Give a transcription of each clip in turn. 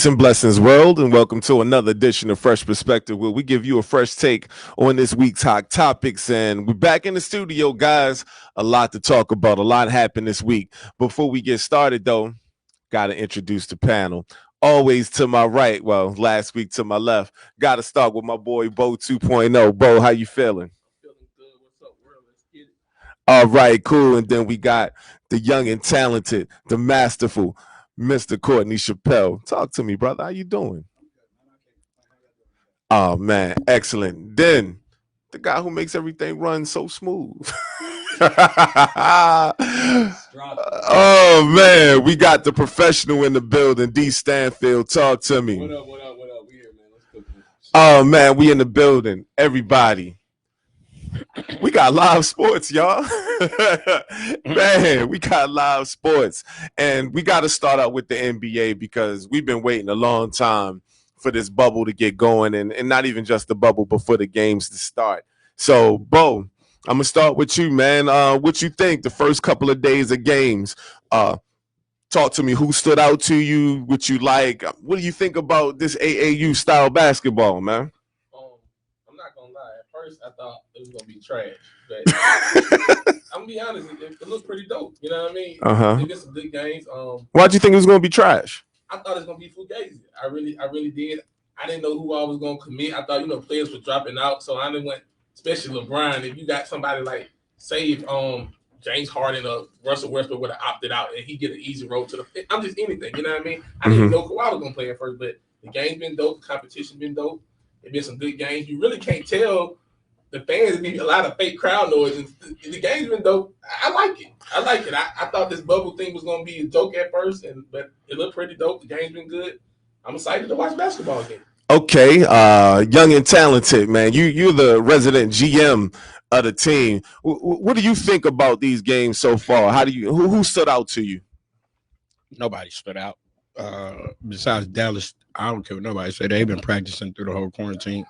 Peace and blessings, world, and welcome to another edition of Fresh Perspective, where we give you a fresh take on this week's hot topics. And we're back in the studio, guys. A lot to talk about. A lot happened this week. Before we get started, though, got to introduce the panel. Always to my right, well, last week to my left. Got to start with my boy Bo 2.0. Bo, how you feeling? Feeling good. What's up, world? Let's get it. All right, cool. And then we got the young and talented, the masterful Mr. Courtney Chappelle. Talk to me, brother. How you doing? Oh man, excellent. Then the guy who makes everything run so smooth. Oh man, we got the professional in the building, D. Stanfield. Talk to me. What up? What up? What up? We here, man. Let's cook this. Oh man, we in the building. Everybody. We got live sports, y'all. Man, we got live sports. And we got to start out with the NBA because we've been waiting a long time for this bubble to get going, and not even just the bubble, but for the games to start. So, Bo, I'm going to start with you, man. What you think the first couple of days of games? Talk to me. Who stood out to you? What you like? What do you think about this AAU style basketball, man? I'm not gonna lie. At first, I thought it was gonna be trash, but I'm gonna be honest. It looked pretty dope. You know what I mean? They did some good games. Why'd you think it was gonna be trash? I thought it was gonna be fugazi. I really did. I didn't know who I was gonna commit. I thought players were dropping out, so I didn't want, especially LeBron. If you got somebody like, say, if James Harden or Russell Westbrook would have opted out and he get an easy road to the. I'm just anything. You know what I mean? I didn't even know Kawhi was gonna play at first, but the game's been dope. The competition been dope. It's been some good games. You really can't tell. The fans need a lot of fake crowd noise. And the game's been dope. I like it. I thought this bubble thing was going to be a joke at first, but it looked pretty dope. The game's been good. I'm excited to watch basketball again. Okay, young and talented, man. You're the resident GM of the team. What do you think about these games so far? Who stood out to you? Nobody stood out. Besides Dallas, I don't care what nobody said. They've been practicing through the whole quarantine.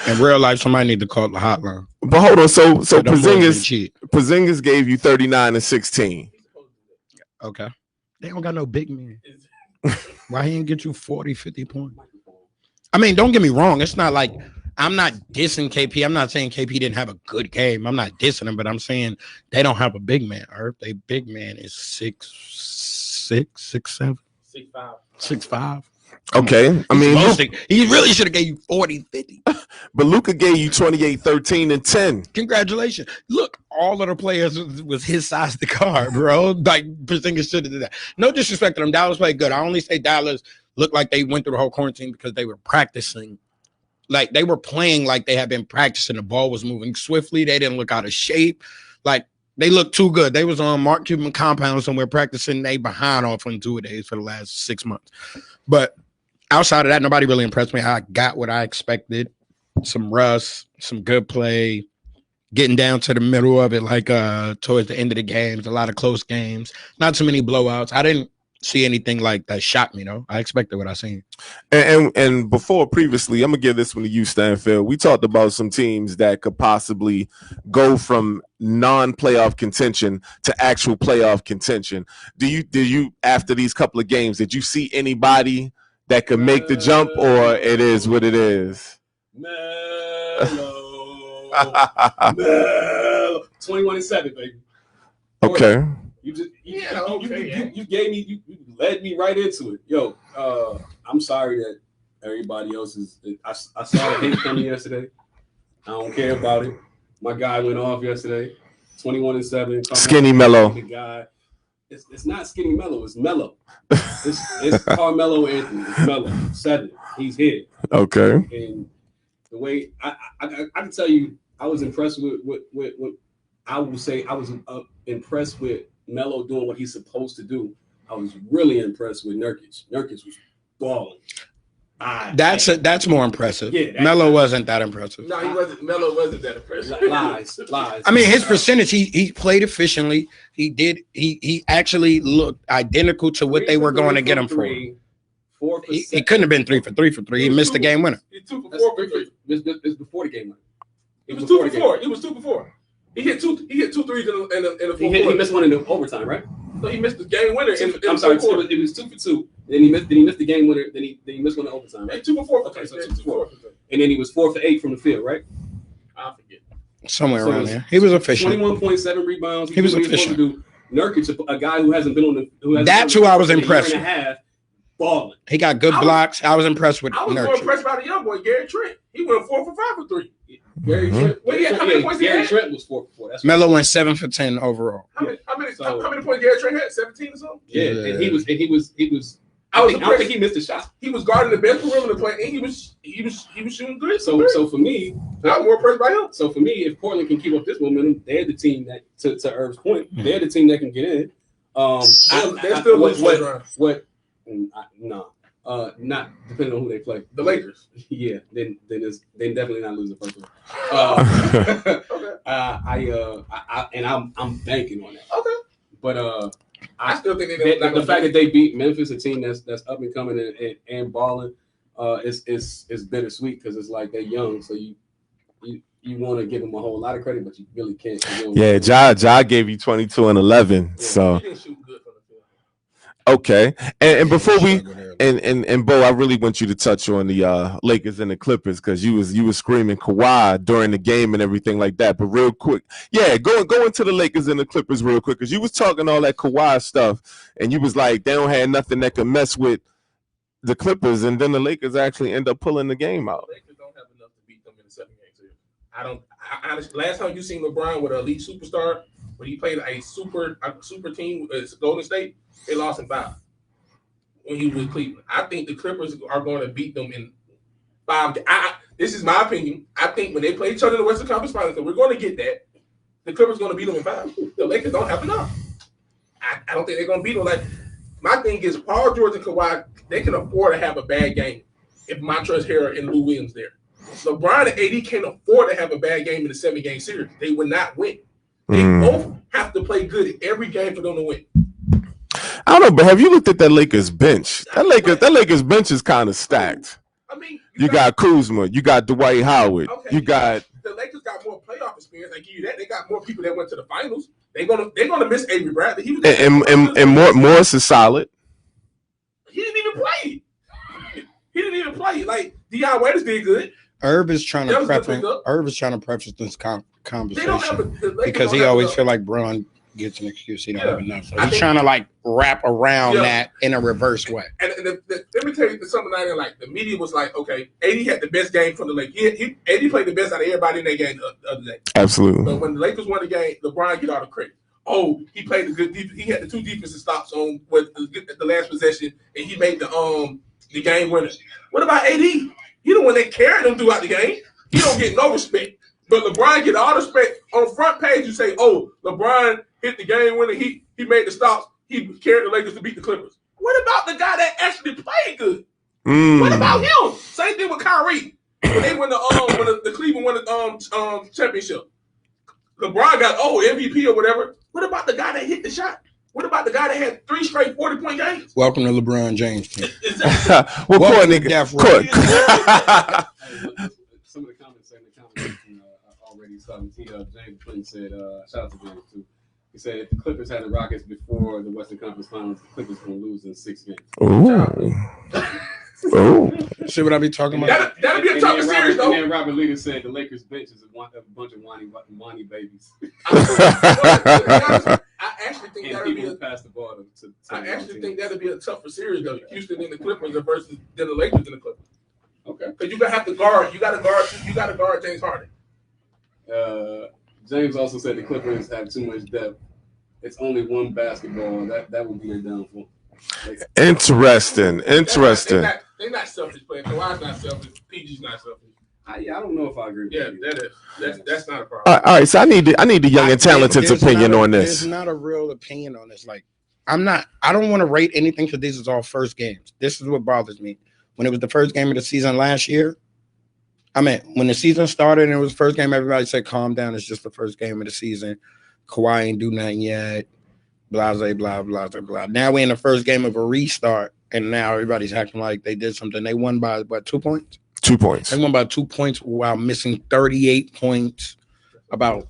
In real life, somebody need to call the hotline. But hold on, so Porzingis gave you 39 and 16. Okay. They don't got no big man. Why he didn't get you 40, 50 points? I mean, don't get me wrong. It's not like I'm not dissing KP. I'm not saying KP didn't have a good game. I'm not dissing him, but I'm saying they don't have a big man. Their big man is 6'6", 6'7", 6'5". 6'5". Okay. I mean, he really should have gave you 40, 50. But Luka gave you 28, 13, and 10. Congratulations. Look, all of the players was his size to guard, bro. Like, Porzingis should have did that. No disrespect to them. Dallas played good. I only say Dallas looked like they went through the whole quarantine because they were practicing. Like, they were playing like they had been practicing. The ball was moving swiftly. They didn't look out of shape. Like, they looked too good. They was on Mark Cuban compound somewhere practicing. They behind off on 2 days for the last 6 months. But outside of that, nobody really impressed me. I got what I expected. Some rust, some good play, getting down to the middle of it, like towards the end of the games, a lot of close games, not too many blowouts. I didn't see anything like that shocked me, though. I expected what I seen. And before previously, I'm gonna give this one to you, Stanfield. We talked about some teams that could possibly go from non-playoff contention to actual playoff contention. Did you after these couple of games, did you see anybody that could make the jump, or it is what it is? No. 21 and 7, baby. Okay. You gave me, you led me right into it. Yo, I'm sorry that everybody else is. I saw the hate coming yesterday. I don't care about it. My guy went off yesterday. 21 and 7. Skinny Mellow. The guy. It's not Skinny Mellow. It's Mellow. It's Carmelo Anthony. It's Mellow. 7. He's here. Okay. And the way I can tell you, I was impressed with I will say I was impressed with Melo doing what he's supposed to do. I was really impressed with Nurkic. Nurkic was balling. That's more impressive. Yeah, Melo wasn't that impressive. No, he wasn't. Melo wasn't that impressive. Lies. I mean, his percentage, he played efficiently. He actually looked identical to what they were going to get him for. He couldn't have been 3 for 3 for 3. He missed the game winner. He 2 for 4 for 3. It's before the game winner. It was 2 for 4. It was 2 for 4. He hit two threes in the fourth quarter. He missed one in the overtime, right? So he missed the game winner. I'm sorry, it was 2 for 2. Then he missed the game winner. Then he missed one in overtime. Right? 2 for 4. Okay, so 2 for 4. And then he was 4 for 8 from the field, right? I forget. Somewhere around there. He was efficient. 21.7 rebounds. He was efficient. Nurkic, a guy who hasn't been on the. That's who I was impressed with. A year and a half, balling. He got good blocks. I was impressed with I was more impressed by the young boy, Gary Trent. He went 4 for 5 for 3. Gary Trent. How many points Gary Trent was 4 for 4. That's Melo went 7 for 10 overall. How many points Gary Trent had? 17 or something? Yeah, and he was. I don't think he missed a shot. He was guarding the best perimeter play, and he was shooting good. So for me, I was more impressed by him. So for me, if Portland can keep up this momentum, they're the team that, to Irv's point, they're the team that can get in. They're still not depending on who they play. The Lakers. Yeah, then they definitely not lose the first one. Okay. I'm banking on that. Okay. But I still think the fact that they beat Memphis, a team that's up and coming and balling, is bittersweet because it's like they're young, so you want to give them a whole lot of credit, but you really can't. Yeah, Ja gave you 22 and 11. Yeah, so he didn't shoot good from the field. Okay, and before we and Bo, I really want you to touch on the Lakers and the Clippers because you was screaming Kawhi during the game and everything like that. But real quick, yeah, go into the Lakers and the Clippers real quick because you was talking all that Kawhi stuff and you was like they don't have nothing that can mess with the Clippers, and then the Lakers actually end up pulling the game out. The Lakers don't have enough to beat them in the 7-game series. I honestly, last time you seen LeBron with an elite superstar, when he played a super team, Golden State, they lost in 5 when he was with Cleveland. I think the Clippers are going to beat them in 5. This is my opinion. I think when they play each other in the Western Conference Finals, we're going to get that. The Clippers are going to beat them in 5. The Lakers don't have enough. I don't think they're going to beat them. Like, my thing is, Paul George and Kawhi, they can afford to have a bad game if Montrezl Harrell and Lou Williams there. LeBron and AD can't afford to have a bad game in the 7-game series. They would not win. They both have to play good every game for them to win. I don't know, but have you looked at that Lakers bench? That Lakers bench is kind of stacked. I mean, you got Kuzma, you got Dwight Howard, okay, you got the Lakers got more playoff experience. I give you that. They got more people that went to the finals. They're gonna miss Avery Bradley. He was and Morris is solid. He didn't even play. Like Deion Waiters did good. Irv is trying to preface this conversation because he always feel like Braun gets an excuse. He don't have enough. So he's trying to like wrap around that in a reverse way. And let me tell you something I didn't like. The media was like, okay, AD had the best game from the Lakers. AD played the best out of everybody in that game the other day. Absolutely. But when the Lakers won the game, LeBron get all the credit. Oh, he played the good defense. He had the 2 defensive stops on with the last possession, and he made the game winner. What about AD? He the one that carried them throughout the game. He don't get no respect. But LeBron get all the respect. On the front page, you say, oh, LeBron hit the game winner. He made the stops. He carried the Lakers to beat the Clippers. What about the guy that actually played good? What about him? Same thing with Kyrie. When they win the Cleveland won the championship. LeBron got MVP or whatever. What about the guy that hit the shot? What about the guy that had 3 straight 40-point games? Welcome to LeBron James. Well, Courtney. Some of the comments saying the conversation already starting to tee up. James Clinton said, shout out to James too. He said if the Clippers had the Rockets before the Western Conference Finals, the Clippers going to lose in 6 games. Oh. See what I be talking about? That'll be a tougher series, though. And then Robert Leader said the Lakers bench is a bunch of whiny babies. I actually think that'll be pass the ball to I actually think that'll be a tougher series, though. Houston and the Clippers versus the Lakers and the Clippers. Okay. Because you have to guard. You got to guard James Harden. James also said the Clippers have too much depth. It's only one basketball. That would be their downfall. Interesting. They're not selfish players. Kawhi's not selfish. PG's not selfish. I don't know if I agree with you. That's not a problem. All right, so I need the young and talented's opinion on this. There's not a real opinion on this. Like, I don't want to rate anything because this is all first games. This is what bothers me. When it was the first game of the season last year, when the season started and it was the first game, everybody said, calm down. It's just the first game of the season. Kawhi ain't do nothing yet. Blah, blah, blah, blah, blah. Now we're in the first game of a restart, and now everybody's acting like they did something. They won by, 2 points? 2 points. They won by 2 points while missing 38 points, about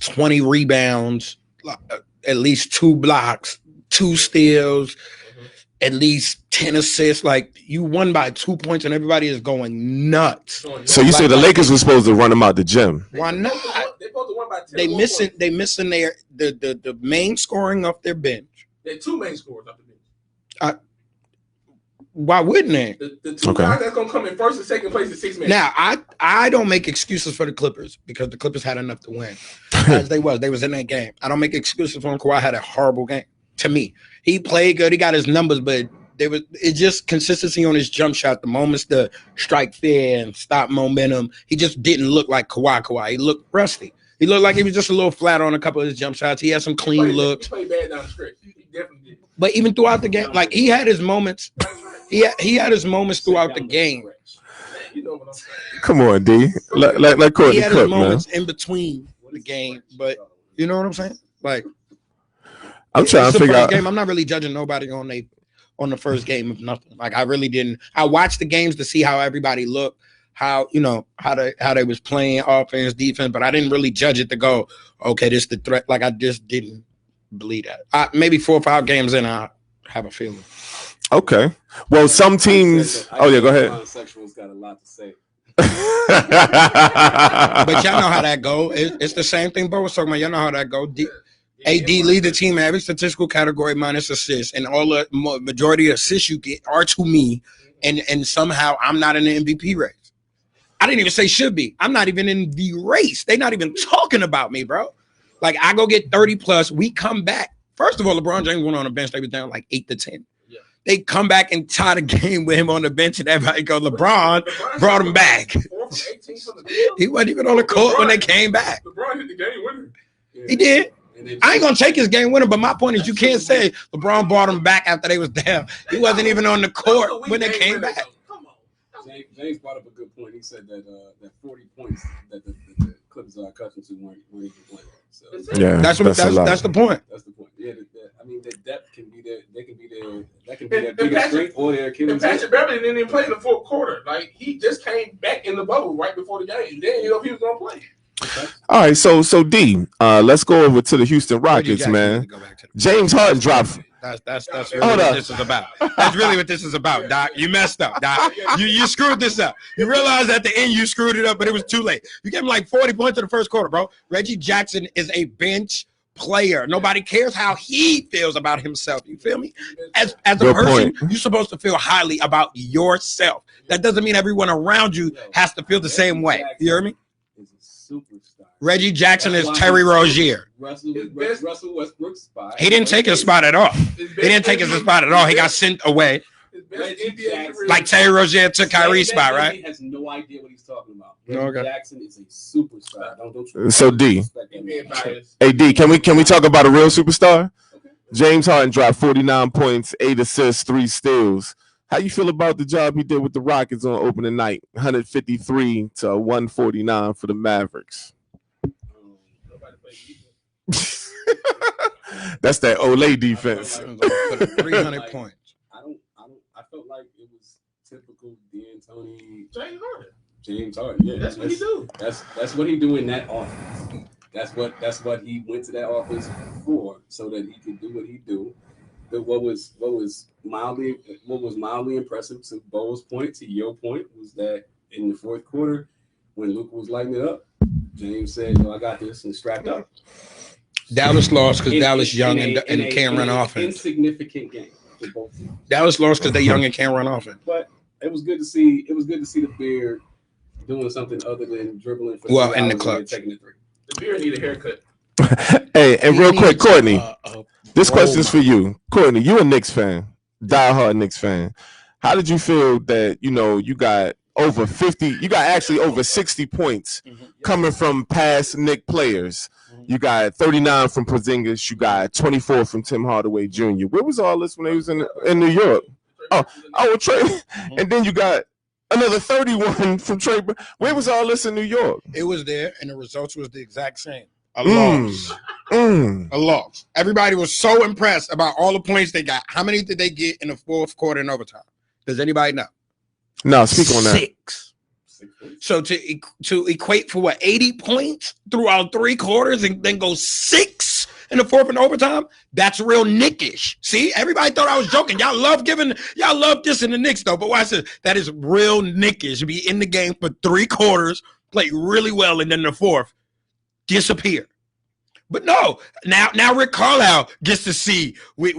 20 rebounds, at least 2 blocks, 2 steals. at least 10 assists. Like you won by 2 points, and everybody is going nuts. So you say the Lakers were supposed to run him out the gym? Why not? They supposed to win by 10. They missing the main scoring off their bench. They're two main scorers off the bench. Why wouldn't they? The two guys that's gonna come in first and second place is 6 men. Now I don't make excuses for the Clippers because the Clippers had enough to win. As they was in that game. I don't make excuses for him. Kawhi had a horrible game. To me, he played good. He got his numbers, but it's just consistency on his jump shot. The moments to strike fair and stop momentum. He just didn't look like Kawhi. He looked rusty. He looked like he was just a little flat on a couple of his jump shots. He had some clean looks. He played bad down the stretch. He definitely did. But even throughout the game, like he had his moments. He had his moments throughout the game. You know what I'm saying? Come on, D. Like Courtney He had Cook, his man. moments in between the game, but you know what I'm saying? Like I'm trying to figure out. Game. I'm not really judging nobody on the first game of nothing. Like I really didn't. I watched the games to see how everybody looked, how they was playing offense, defense, but I didn't really judge it to go, okay, this is the threat. Like I just didn't believe that. Maybe 4 or 5 games in, I have a feeling. Okay. Well, some teams. Oh yeah, go ahead. Homosexuals got a lot to say. But y'all know how that go. It's the same thing Bo was talking about. Y'all know how that go. AD lead the team in every statistical category minus assists, and all the majority of assists you get are to me, and somehow I'm not in the MVP race. I didn't even say should be. I'm not even in the race. They're not even talking about me, bro. Like I go get 30 plus. We come back. First of all, LeBron James went on the bench. They was down like 8-10. Yeah. They come back and tie the game with him on the bench, and everybody go, LeBron brought him back. He wasn't even on the court when they came back. LeBron hit the game winner. He did. I ain't gonna take his game winner, but my point is you can't say LeBron brought him back after they was down. He wasn't even on the court when they came back. James brought up a good point. He said that 40 points that the Clippers are accustomed to weren't even playing. So yeah, that's the point. That's the point. Yeah, I mean the depth can be there. They can be there. That can be their biggest strength or their Achilles. Patrick Beverly didn't even play in the fourth quarter. Like he just came back in the bubble right before the game. Then you know if he was gonna play. Okay. All right, so D, let's go over to the Houston Rockets, man. James Harden dropped. That's really what this is about. That's really what this is about, Doc. You messed up, Doc. You screwed this up. You realized at the end you screwed it up, but it was too late. You gave him like 40 points in the first quarter, bro. Reggie Jackson is a bench player. Nobody cares how he feels about himself. You feel me? As a person, you're supposed to feel highly about yourself. That doesn't mean everyone around you has to feel the same way. You hear me? Superstar. Reggie Jackson is Terry Rozier. Russell Westbrook's spot. He didn't take his spot at all. He didn't take his spot at all. He got sent away. Like Terry Rozier took Kyrie's spot, right? He has no idea what he's talking about. Okay. Jackson is a superstar. Don't so D. Hey D, can we talk about a real superstar? Okay. James Harden dropped 49 points, 8 assists, 3 steals. How you feel about the job he did with the Rockets on opening night? 153 to 149 for the Mavericks. That's that Olay defense. 300 points. I felt like it was typical D'Antoni. James Harden. Yeah, that's what he do. That's what he do in that offense. That's what he went to that offense for, so that he could do what he do. What was mildly impressive to Bo's point, to your point, was that in the fourth quarter, when Luka was lighting it up, James said, "No, I got this," and strapped up. Dallas lost because Dallas young and can't run offense. Insignificant game for both teams. Dallas lost because they young and can't run offense. But it was good to see. It was good to see the Beard doing something other than dribbling for in the clutch. Taking the three. The Beard need a haircut. Hey, and real quick, Courtney. This question's for you. Courtney, you a Knicks fan, diehard Knicks fan. How did you feel that, you got over 50, you got actually over 60 points coming from past Knicks players? You got 39 from Porzingis. You got 24 from Tim Hardaway Jr. Where was all this when they was in New York? Trey. And then you got another 31 from Trey. Where was all this in New York? It was there, and the results was the exact same. A loss. A loss. Everybody was so impressed about all the points they got. How many did they get in the fourth quarter and overtime? Does anybody know? No, speak on that. 6. So to equate for 80 points throughout 3 quarters and then go 6 in the fourth and overtime, that's real Knickish. See, everybody thought I was joking. Y'all love dissing the Knicks, though. But watch this. That is real Knickish. Be in the game for 3 quarters, play really well, and then the fourth, disappear. But no, now Rick Carlisle gets to see with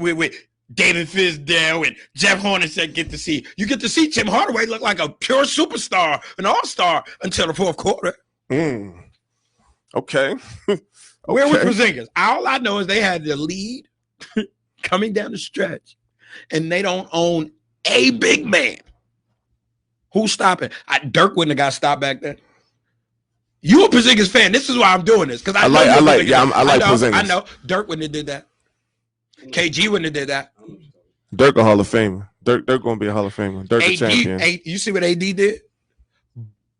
David Fizdale and Jeff Hornacek get to see. You get to see Tim Hardaway look like a pure superstar, an all-star until the fourth quarter. Okay. Where was Porzingis? All I know is they had the lead coming down the stretch, and they don't own a big man. Who's stopping? Dirk wouldn't have got stopped back then. You a Porzingis fan? This is why I'm doing this because I like Porzingis. I know Dirk wouldn't have did that. KG wouldn't have did that. Dirk a Hall of Famer. Dirk gonna be a Hall of Famer. Dirk a champion. You see what AD did?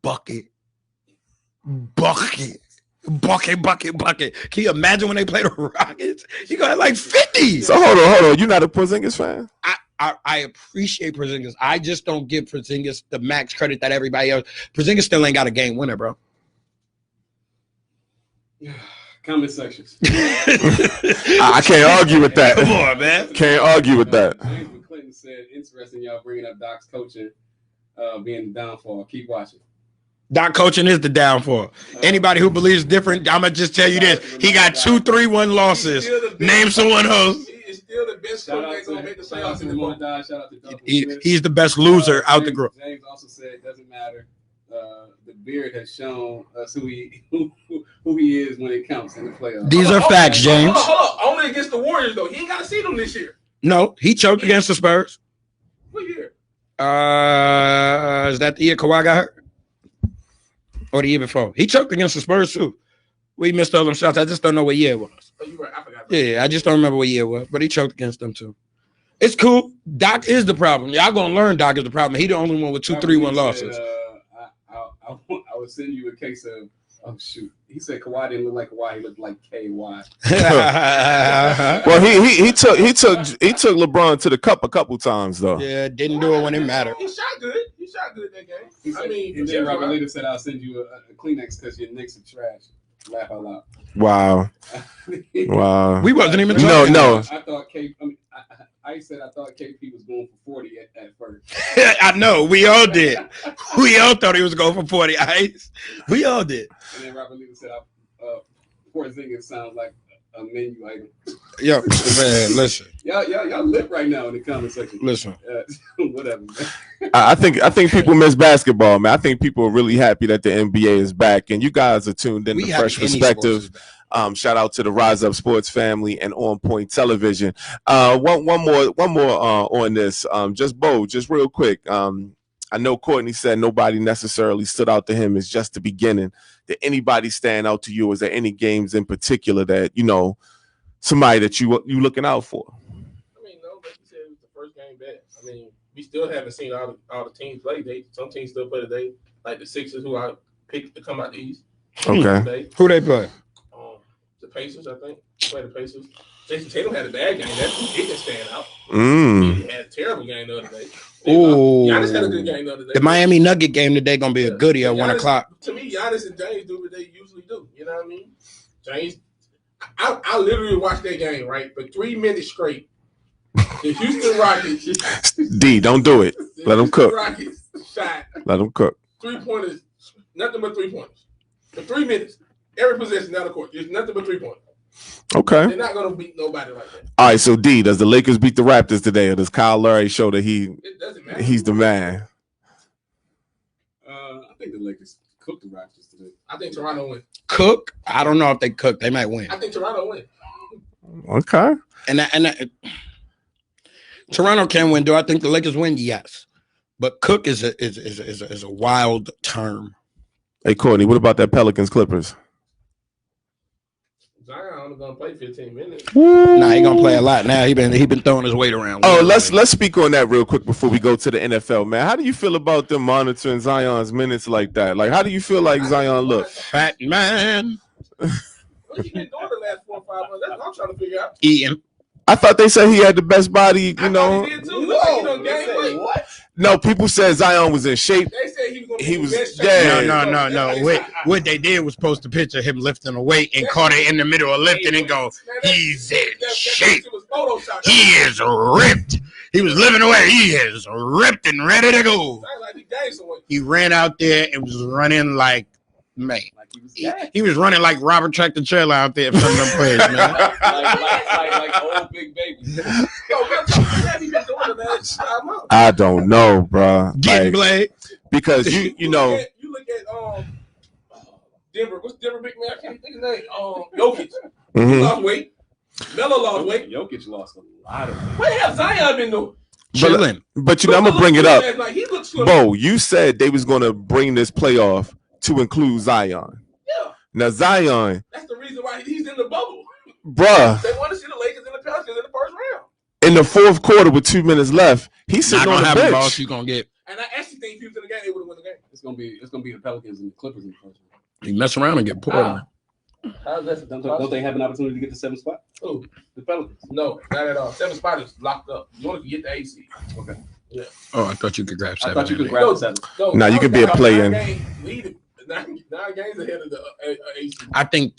Bucket. Can you imagine when they play the Rockets? You got like 50. So hold on. You're not a Porzingis fan? I appreciate Porzingis. I just don't give Porzingis the max credit that everybody else. Porzingis still ain't got a game winner, bro. Comment sections. I can't argue with that. Come on, man. Can't argue with that. James McClinton said, interesting y'all bringing up Doc's coaching being the downfall. Keep watching. Doc coaching is the downfall. Anybody who believes different, I'm going to just tell you this. He got 2-3-1 losses. Name someone else. He is still the best coach that's going to make the playoffs in the moment. Shout out to He's the best loser out the group. James also said it doesn't matter. The beard has shown us who he is when it counts in the playoffs. These are facts, James. Hold on. Only against the Warriors, though. He ain't got to see them this year. No, he choked against the Spurs. What year? Is that the year Kawhi got hurt? Or the year before? He choked against the Spurs, too. We missed all them shots. I just don't know what year it was. Oh, you're right. I forgot. Yeah, I just don't remember what year it was. But he choked against them, too. It's cool. Doc is the problem. Y'all going to learn Doc is the problem. He the only one with 2-3-1 losses. I would send you a case of, oh, shoot. He said Kawhi didn't look like Kawhi. He looked like KY. Well, he took LeBron to the cup a couple times, though. Yeah, didn't do it when it mattered. He shot good. He shot good that game. And then Robert later said, I'll send you a Kleenex because your Knicks are trash. Laugh out loud. Wow. We wasn't even talking. No. I thought I said I thought KP was going for 40 at first. I know. We all did. We all thought he was going for 40 Ice. We all did. And then Robert Lee said, Porzingis sounds like a menu item. Yo, man, listen. Y'all lit right now in the comment section. Listen. Whatever, man. I think people miss basketball, man. I think people are really happy that the NBA is back, and you guys are tuned in to Fresh Perspectives. Shout out to the Rise Up Sports family and OnPoint Television. One more on this. Just real quick. I know Courtney said nobody necessarily stood out to him. It's just the beginning. Did anybody stand out to you? Is there any games in particular that somebody that you looking out for? I mean, no, like you said, it was the first game back. I mean, we still haven't seen all the teams play. Some teams still play today, like the Sixers, who I picked to come out the East. Okay. Who they play? The Pacers, I think. Play the Pacers. Jason Tatum had a bad game. He didn't stand out. He had a terrible game the other day. Giannis had a good game the other day. The Miami Nugget game today gonna be a goodie at 1 o'clock. To me, Giannis and James do what they usually do. You know what I mean? James, I literally watched that game, right? For 3 minutes straight. The Houston Rockets. D, don't do it. Let them cook. Rockets shot. Let them cook. 3-pointers. Nothing but 3-pointers. For 3 minutes. Every possession down the court. There's nothing but 3-pointers. Okay. They're not going to beat nobody like that. All right, so D, does the Lakers beat the Raptors today, or does Kyle Lowry show that It doesn't matter. he's the man? I think the Lakers cooked the Raptors today. I think Toronto win. Cook? I don't know if they cook. They might win. I think Toronto win. Okay. And Toronto can win. Do I think the Lakers win? Yes. But cook is a wild term. Hey, Courtney, what about that Pelicans Clippers? Zion only gonna play 15 minutes. Nah, he gonna play a lot now. He been throwing his weight around. Oh, let's speak on that real quick before we go to the NFL, man. How do you feel about them monitoring Zion's minutes like that? Like, how do you feel like Zion looks? Fat man. What he been doing the last 4 or 5 months? That's what I'm trying to figure out. Eating. I thought they said he had the best body, I thought he did too. Whoa, Game weight. what? No, people said Zion was in shape. They said he was going to He be was- the best yeah. shape. No. Wait, what they did was post a picture of him lifting a weight and caught it in the middle of lifting and go, he's in shape. That was Photoshop. He is ripped. He was living away. He is ripped and ready to go. Like he gained some weight. He ran out there and was running like, man. Like he was He was running like Robert Tractor Trailer out there from them players, man. like old big baby. Yo, man, he been doing it, man. Shut him up. I don't know, bro. Getting blade. Because you know. You look at Denver. What's Denver big man? I can't think of his name. Jokic. He Mhm. lost weight. Melo lost weight. Jokic lost a lot of weight. What have Zion been doing? Chilling. But you know, I'm gonna bring it up. Like, he looks good. Bo, you said they was gonna bring this playoff to include Zion. Yeah, Now Zion, that's the reason why he's in the bubble. bruh, They want to see the Lakers and the Pelicans in the first round. in the fourth quarter with 2 minutes left, he's Not sitting gonna on have the a boss. bench. You gonna get. And I actually think if he was in the game, they would have won the game. It's gonna be the Pelicans and the Clippers in the first round. You mess around and get Portland. How's that? Don't they have an opportunity to get the 7th spot? Who? The Pelicans. No, not at all. 7 spot is locked up. You only can get the AC. Okay. Oh, I thought you could grab I 7. thought you could in grab No, the 7th. No, Nah, you could be a play-in. 9 games ahead of the AC. I think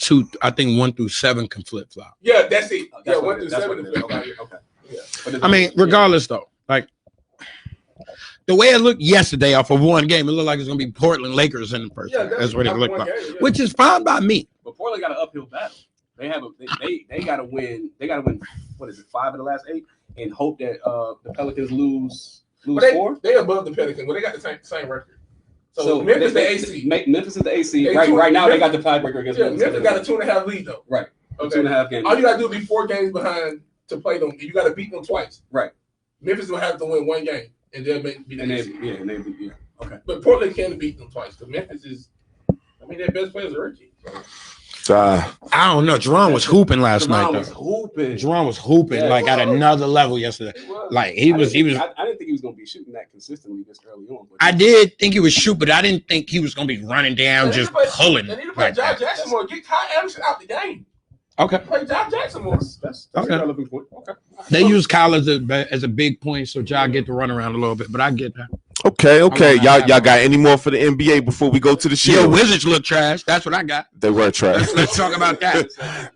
1 through 7 can flip flop. Yeah, that's it. That's Yeah, what 1 it through is. That's 7 what is it is. okay. Okay. Yeah. But I mean, regardless though, like the way it looked yesterday off of one game, it looked like it's gonna be Portland Lakers in the first. Yeah, round. That's what it looked like, game, yeah. which is fine by me. But Portland got an uphill battle. They got to win. They got to win. What is it? 5 of the last 8, and hope that the Pelicans lose But they 4. they above the Pelicans. Well, they got the same record. So Memphis the AC. Memphis is the AC. They Right now, they got Memphis- the tiebreaker against Yeah, Memphis. Memphis got a 2.5 lead though. Right. Okay. 2.5 games. All you gotta do is be 4 games behind to play them. You gotta beat them twice. Right. Memphis will have to win 1 game, and they'll beat the And AC. they. Okay. But Portland can beat them twice. Because Memphis is, I mean, their best players are rookie. I don't know. Jerron was hooping last night was though. hooping. Jerron was hooping like at another level yesterday. Like he was. I didn't think he was going to be shooting that consistently this early on. But I did think he would shoot, but I didn't think he was gonna be running down just pulling. They need to play like Josh that. Jackson more. Get Kyle Anderson out the game. Okay. Play Josh Jackson more. That's Okay. a relevant point. Okay. They use Kyle as a big point, so Ja get to run around a little bit. But I get that. Okay. I'm Y'all not- got any more for the NBA before we go to the Yo, Shield? Wizards look trash. That's what I got. They were trash. Let's talk about that.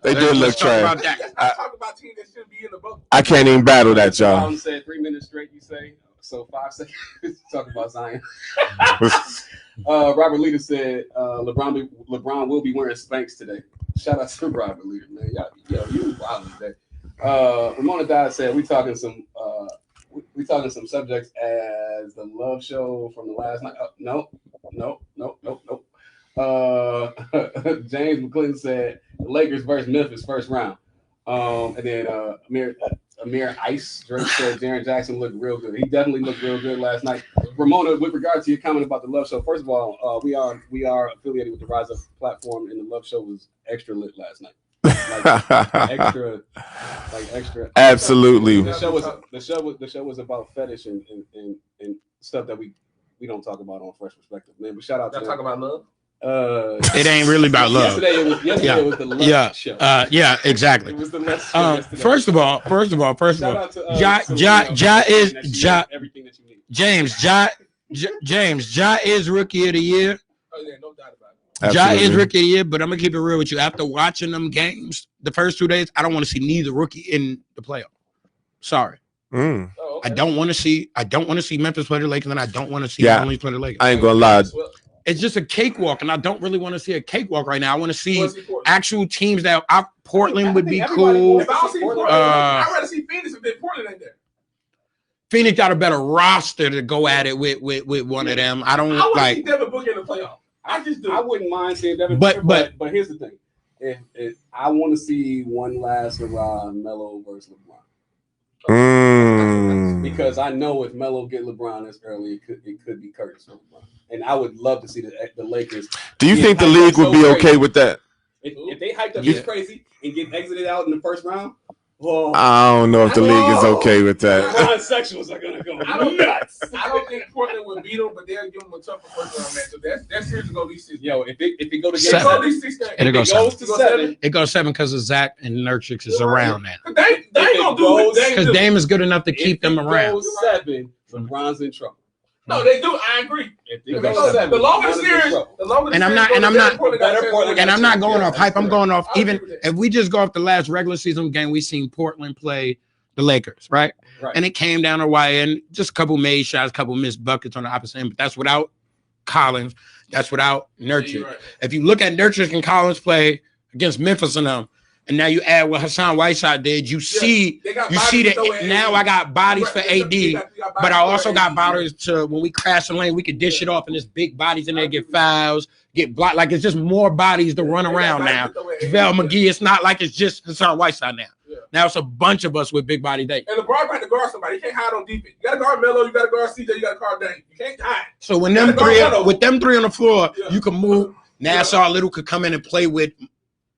They did look Let's talk trash. about that. Let's not talk about teams that shouldn't be in the bubble. I can't even battle that, y'all. Brown said 3 minutes straight. You say so 5 seconds. Talk about Zion. Robert Leader said LeBron will be wearing Spanx today. Shout out to Robert Leader, man. Yo, you wild today. Ramona Dodd said we talking some subjects as the love show from the last night. No. James McClinton said the Lakers versus Memphis first round. And then Amir Ice Drake said Jaren Jackson looked real good. He definitely looked real good last night. Ramona, with regard to your comment about the Love Show, first of all, we are affiliated with the Rise Up platform, and the Love Show was extra lit last night. Extra. Absolutely. The show was about fetish and stuff that we don't talk about on Fresh Perspective, man. But shout out to Y'all talk about love. It ain't really about love. Yesterday it was the love show. Yeah, exactly. It was the love show yesterday. First of all, Shout out to everything that you need. James is rookie of the year. Oh yeah, no doubt about it. Ja Absolutely. is rookie of the year, but I'm gonna keep it real with you. After watching them games, the first 2 days, I don't want to see neither rookie in the playoff. Sorry, Mm. Oh, okay. I don't want to see Memphis play the Lakers, and I don't want to see Yeah. New Orleans play the Lakers. I ain't gonna lie. Well, It's just a cakewalk, and I don't really want to see a cakewalk right now. I want to see what's important? actual teams that Portland would be everybody cool. wants If I don't see Portland, I'd rather see Phoenix if Portland ain't there. Phoenix got a better roster to go at it with one of them. I don't I want to see like. Devin Booker in the playoff. I just do. I wouldn't mind seeing Devin But- Booker, but here's the thing. If I want to see one last hurrah Melo versus LeBron. Mm. Because I know if Melo get LeBron this early, it could be Curtis or LeBron. And I would love to see the Lakers. Do you Yeah, think the hyped league up would so be crazy. okay with that? If they hyped up Yeah. this crazy and get exited out in the first round, well, I don't know if the league is okay with that. transsexuals are gonna go I don't- nuts. I don't think Portland would beat them, but they'll give them a tougher first round match. So that series will go these 6 games. Yo, if it go to game Seven. Go 7, these 6 games. It'll if go it goes to Go 7, It goes 7 because of Zach and Nurkic is around that. They ain't gonna do it. Because Dame is good enough to keep them around. Goes 7, LeBron's in trouble. No, they do. I agree. The longer the series, and I'm not going off hype. I'm going off even if we just go off the last regular season game, we seen Portland play the Lakers, right? And it came down to wire, and just a couple made shots, a couple missed buckets on the opposite end, but that's without Collins. That's without Nurkic. Right. If you look at Nurkic and Collins play against Memphis and them, and now you add what Hassan Whiteside did, you see that now I got bodies for AD, but I also got bodies to when we crash the lane, we can dish it off, and there's big bodies in there, get fouls, get blocked. Like it's just more bodies to run around now. JaVale McGee, it's not like it's just Hassan Whiteside now. Yeah. Now it's a bunch of us with big body day. And LeBron got to guard somebody. He can't hide on defense. You got to guard Melo. You got to guard CJ. You got to guard Dame. You can't hide. So when them three on the floor, you can move. Nassau Little could come in and play with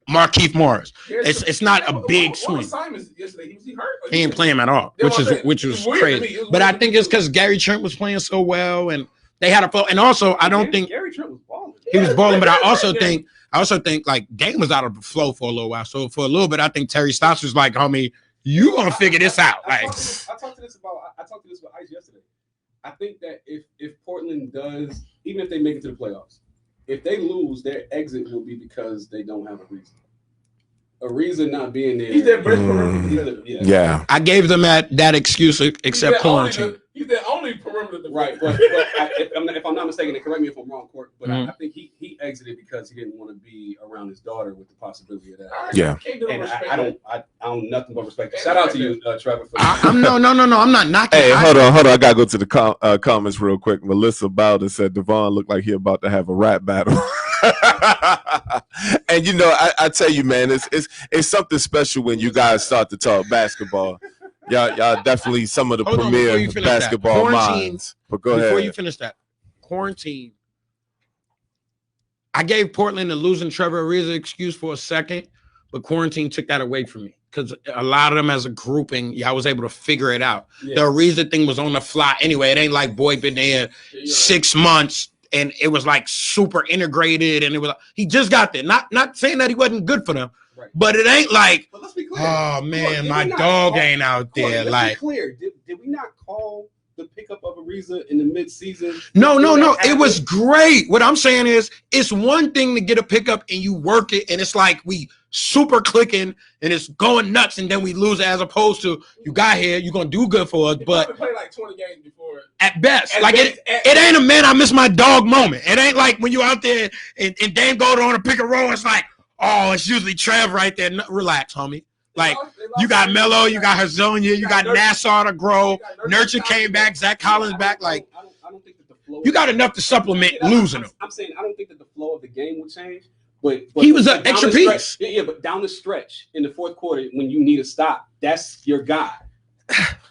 Markieff Morris. It's not a big swing. Simons yesterday, he hurt. He ain't playing at all, which was crazy. But I think it's because Gary Trent was playing so well, and they had a flow. And also, I don't think Gary Trent was balling. He was balling, but I also think like Dame was out of the flow for a little while. So for a little bit, I think Terry Stotts was like, "Homie, you gonna figure this out." Like I talked to this with Ice yesterday. I think that if Portland does, even if they make it to the playoffs, if they lose, their exit will be because they don't have a reason. A reason not being there. He's their best perimeter. Yeah. I gave them that excuse except quarantine. He's the only perimeter defender. Right, but if I'm not mistaken, and correct me if I'm wrong, Court, but I think he exited because he didn't want to be around his daughter with the possibility of that. Yeah. And I don't nothing but respect. Shout out to you, Trevor. No, I'm not knocking. Hey, hold on. I gotta go to the comments real quick. Melissa Bowden said Devon looked like he about to have a rap battle. And I tell you, man, it's something special when you guys start to talk basketball. Y'all definitely some of the premier basketball minds. But go ahead. Before you finish that, quarantine. I gave Portland the losing Trevor Ariza excuse for a second, but quarantine took that away from me because a lot of them as a grouping, y'all was able to figure it out. Yeah. The Ariza thing was on the fly anyway. It ain't like Boyd been there 6 months and it was like super integrated and it was he just got there. Not saying that he wasn't good for them. Right. But it ain't like, let's be clear. Oh man, my dog ain't out there. Let's be clear. Did we not call the pickup of Ariza in the midseason? No. It was great. What I'm saying is, it's one thing to get a pickup and you work it, and it's like we super clicking and it's going nuts, and then we lose it, as opposed to you got here, you're gonna do good for us. But play like 20 games before. At best, it ain't a man, I miss my dog moment. It ain't like when you out there and Dame go on a pick and roll. It's like, oh, it's usually Trev right there. No, relax, homie. Like, you got Melo, you got Hazonia, you got Nassau to grow. Nurkic came back, Zach Collins back. Like, I don't think that the flow. You got enough to supplement losing them. I'm saying I don't think that the flow of the game will change. But he was an extra piece. But down the stretch in the fourth quarter, when you need a stop, that's your guy.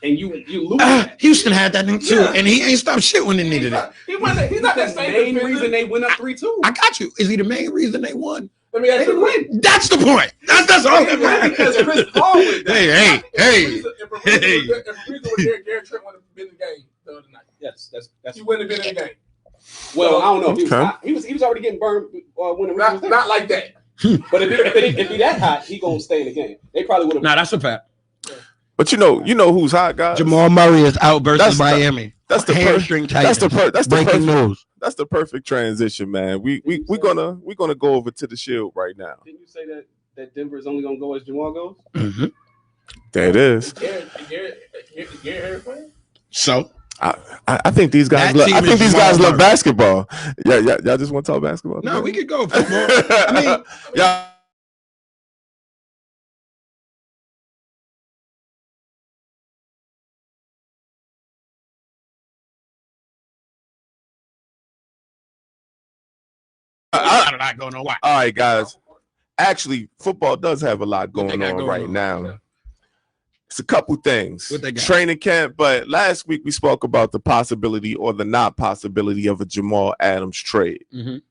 And you lose. Houston had that thing too, and he ain't stopped shit when they needed it. He's not that same main reason they went up 3-2. I got you. Is he the main reason they won? Let me ask you. That's the point. That's all. Because Chris Paul was Hey. If Ariza was there, Gary Trent would have been in the game the other night. Yes, that's. He wouldn't have been in the game. Well, I don't know. He was already getting burned when Ariza was there. Not like that. But if he that hot, he gonna stay in the game. They probably would have. Nah, that's a fact. But you know who's hot, guys? Jamal Murray is out versus Miami. That's the hamstring tightness. That's breaking news. That's the perfect transition, man. We're gonna go over to the Shield right now. Didn't you say that Denver is only gonna go as Jamal goes? Mm-hmm. There it is. Garrett playing? So I think these guys. Love basketball. Yeah. Y'all just want to talk basketball? No, we could go football. I mean, yeah. A lot going on. All right, guys. Actually, football does have a lot going on right now. Yeah. It's a couple things. Training camp, but last week we spoke about the possibility or the not possibility of a Jamal Adams trade. Mm-hmm. And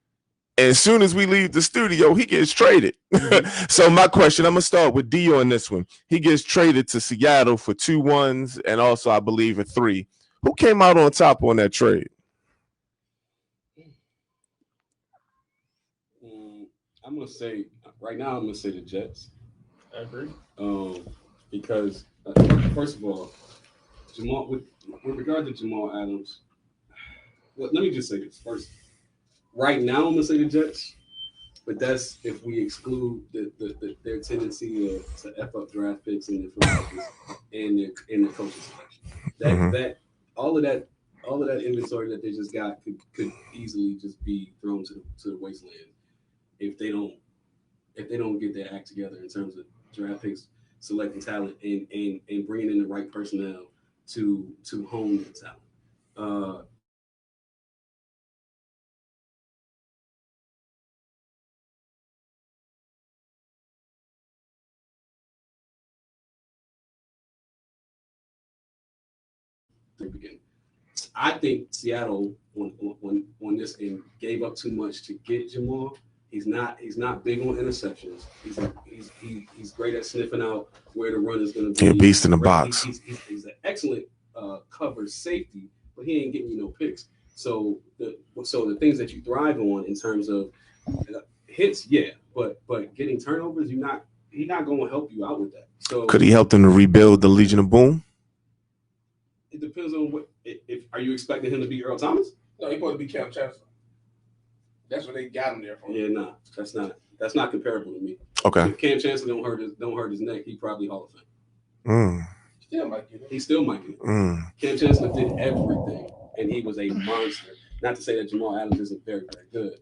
as soon as we leave the studio, he gets traded. Mm-hmm. So my question, I'm going to start with Dio on this one. He gets traded to Seattle for 2 1s and also, I believe, a 3. Who came out on top on that trade? I'm gonna say right now. I'm gonna say the Jets. I agree. Because first of all, Jamal with regard to Jamal Adams, let me just say this first. Right now, I'm gonna say the Jets, but that's if we exclude their tendency to f up draft picks and the coaching selection. That all of that inventory that they just got could easily just be thrown to the wasteland if they don't get their act together in terms of draft picks, selecting talent, and bringing in the right personnel to hone their talent. Beginning. I think Seattle on this end gave up too much to get Jamal. He's not big on interceptions. He's great at sniffing out where the run is going to be. He's a beast in the box. He's an excellent cover safety, but he ain't getting you no picks. So the things that you thrive on in terms of hits, yeah, but getting turnovers, he's not going to help you out with that. So could he help them to rebuild the Legion of Boom? It depends on what. If are you expecting him to be Earl Thomas? No, he's supposed to be Cam Chancellor. That's what they got him there for. Yeah, nah, that's not comparable to me. Okay. If Cam Chancellor don't hurt his neck, he probably Hall of Fame. Still might get it. He still might get it. Cam Chancellor did everything, and he was a monster. Not to say that Jamal Adams isn't very, very good.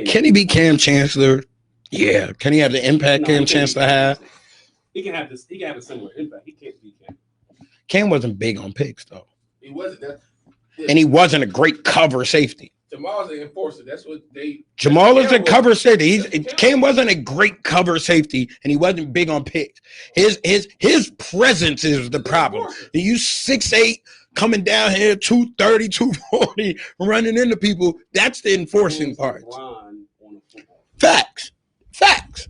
Can he be Cam Chancellor? Yeah. Can he have the impact Cam Chancellor had? He can have this. He can have a similar impact. He can't be Cam. Cam wasn't big on picks though. He wasn't that. Yeah. And he wasn't a great cover safety. Jamal's an enforcer. That's what they. Jamal is a cover safety. Cam wasn't a great cover safety, and he wasn't big on picks. His presence is the problem. You 6'8", coming down here 230, 240, running into people. That's the enforcing part. Facts. But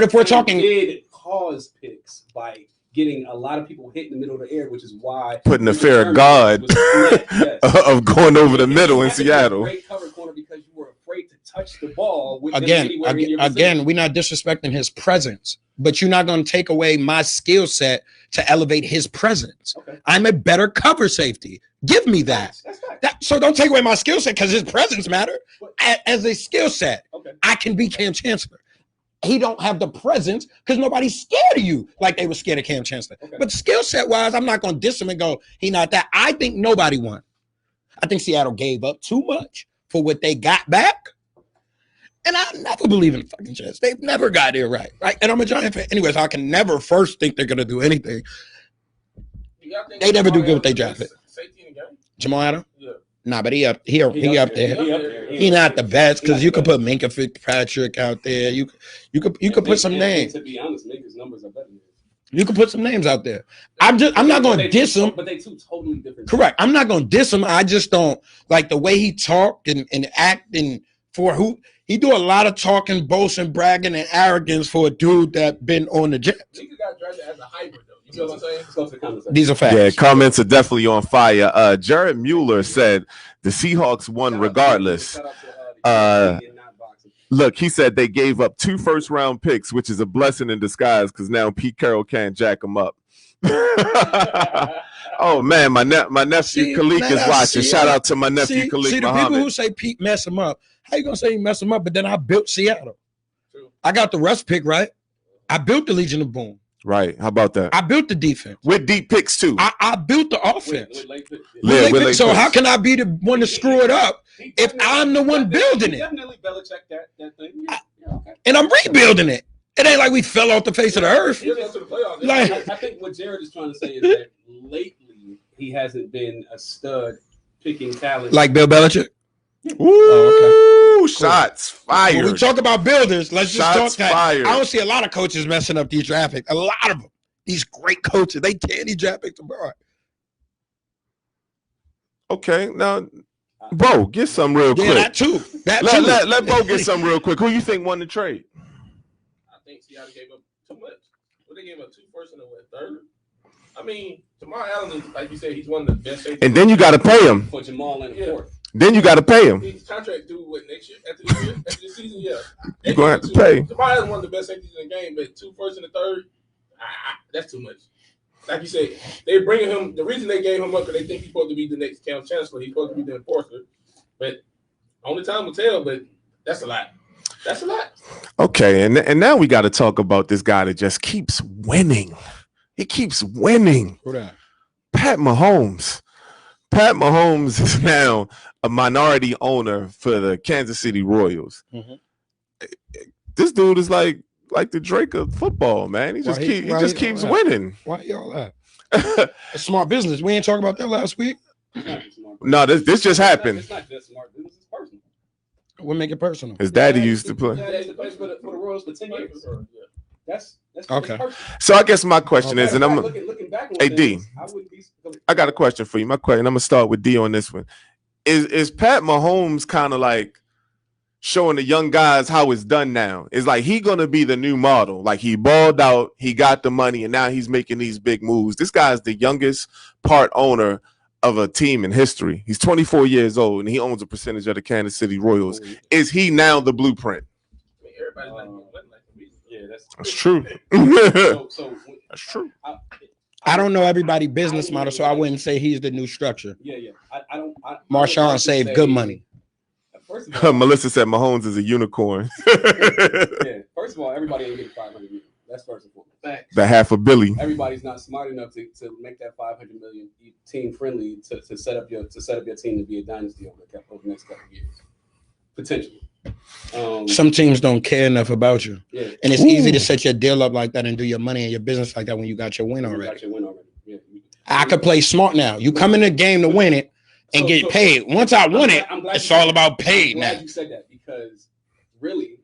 if we're talking, did cause picks by getting a lot of people hit in the middle of the air, which is why putting a fear of God of going over the middle in Seattle. Great cover corner because you were afraid to touch the ball. Again, we're not disrespecting his presence, but you're not going to take away my skill set to elevate his presence. Okay. I'm a better cover safety. Give me that. So don't take away my skill set because his presence matter. As a skill set, I can be Cam Chancellor. He don't have the presence because nobody's scared of you like they were scared of Cam Chancellor. Okay. But skill set wise, I'm not going to diss him and go, he not that. I think nobody won. I think Seattle gave up too much for what they got back. And I never believe in the fucking Jets. They've never got there right? And I'm a Giant fan. Anyway, so I can never first think they're going to do anything. They never do good with their draft pick. Jamal Adams? Yeah. Nah, but he up there. He not the best because you could put Minka Fitzpatrick out there. You could put some names. To be honest, Minka's numbers are better. You could put some names out there. I'm not going to diss him. But they two totally different. Correct. I'm not going to diss him. I just don't like the way he talked and act and for who he do a lot of talking, boasting, bragging, and arrogance for a dude that been on the Jets. Minka got drafted as a hybrid though. You know what I'm saying? These are facts. Yeah, comments are definitely on fire. Jared Mueller said the Seahawks won regardless. Look, he said they gave up 2 first-round picks, which is a blessing in disguise because now Pete Carroll can't jack them up. Oh man, my nephew Khalik is watching. Shout out to my nephew Khalik. See the Muhammad. People who say Pete mess him up. How you gonna say he mess him up? But then I built Seattle. True. I got the Russ pick right. I built the Legion of Boom. Right. How about that? I built the defense with deep picks too. I built the offense. With so how can I be the one to screw it up if I'm the one building it? Definitely Belichick that thing. And I'm rebuilding it. It ain't like we fell off the face of the earth. Like, I think what Jared is trying to say is that lately he hasn't been a stud picking talent like Bill Belichick. Ooh, shots fired. When we talk about builders, let's shots just talk. Fired. I don't see a lot of coaches messing up these draft picks. A lot of them. These great coaches, they tear these draft picks apart. Okay, now, Bo, get some real quick. Yeah, that too. Let Bo get some real quick. Who you think won the trade? I think Seattle gave up too much. Well, they gave up 2 first and a third. I mean, Jamal Adams is, like you said, he's one of the best safeties. And then you got to pay him. For Jamal and a fourth. Then you got to pay him. His contract due next year? After this year? After this season, yeah. You're going to have to pay. Jamal Adams is one of the best safeties in the game, but 2 first and a third, that's too much. like you said, they bringing him. The reason they gave him up because they think he's supposed to be the next town chancellor. He's supposed to be the enforcer, but only time will tell. But that's a lot. That's a lot. Okay, and now we got to talk about this guy that just keeps winning. He keeps winning. Who that? Pat Mahomes. Pat Mahomes is now a minority owner for the Kansas City Royals. Mm-hmm. This dude is like the Drake of football, man. He just keeps winning. Why y'all that? It's smart business. We ain't talking about that last week. No, this just happened. It's not just smart business. It's personal. We'll make it personal. His daddy used to play. Yeah, he plays for the Royals for 10 years. That's okay. So I guess my question is, and I'm looking back on hey D, I got a question for you. My question, I'm gonna start with D on this one. Is Pat Mahomes kind of like showing the young guys how it's done now? Is like he gonna be the new model? Like he balled out, he got the money, and now he's making these big moves. This guy's the youngest part owner of a team in history. He's 24 years old, and he owns a percentage of the Kansas City Royals. Is he now the blueprint? Yeah, that's true. That's true. I don't know everybody's business model, so I wouldn't say he's the new structure. Yeah. I don't. Marshawn saved good money. First of all, Melissa said Mahomes is a unicorn. Yeah. First of all, everybody ain't getting 500 million. That's first and foremost. The $500 million. Everybody's not smart enough to make that 500 million team friendly to set up your team to be a dynasty over the next couple of years. Potentially. Some teams don't care enough about you. Yeah. And it's easy to set your deal up like that and do your money and your business like that when you got your win already. Yeah. I could play smart now. You come in the game to win it and get paid. Once I win it, it's all about paid now. I'm glad you said that because really,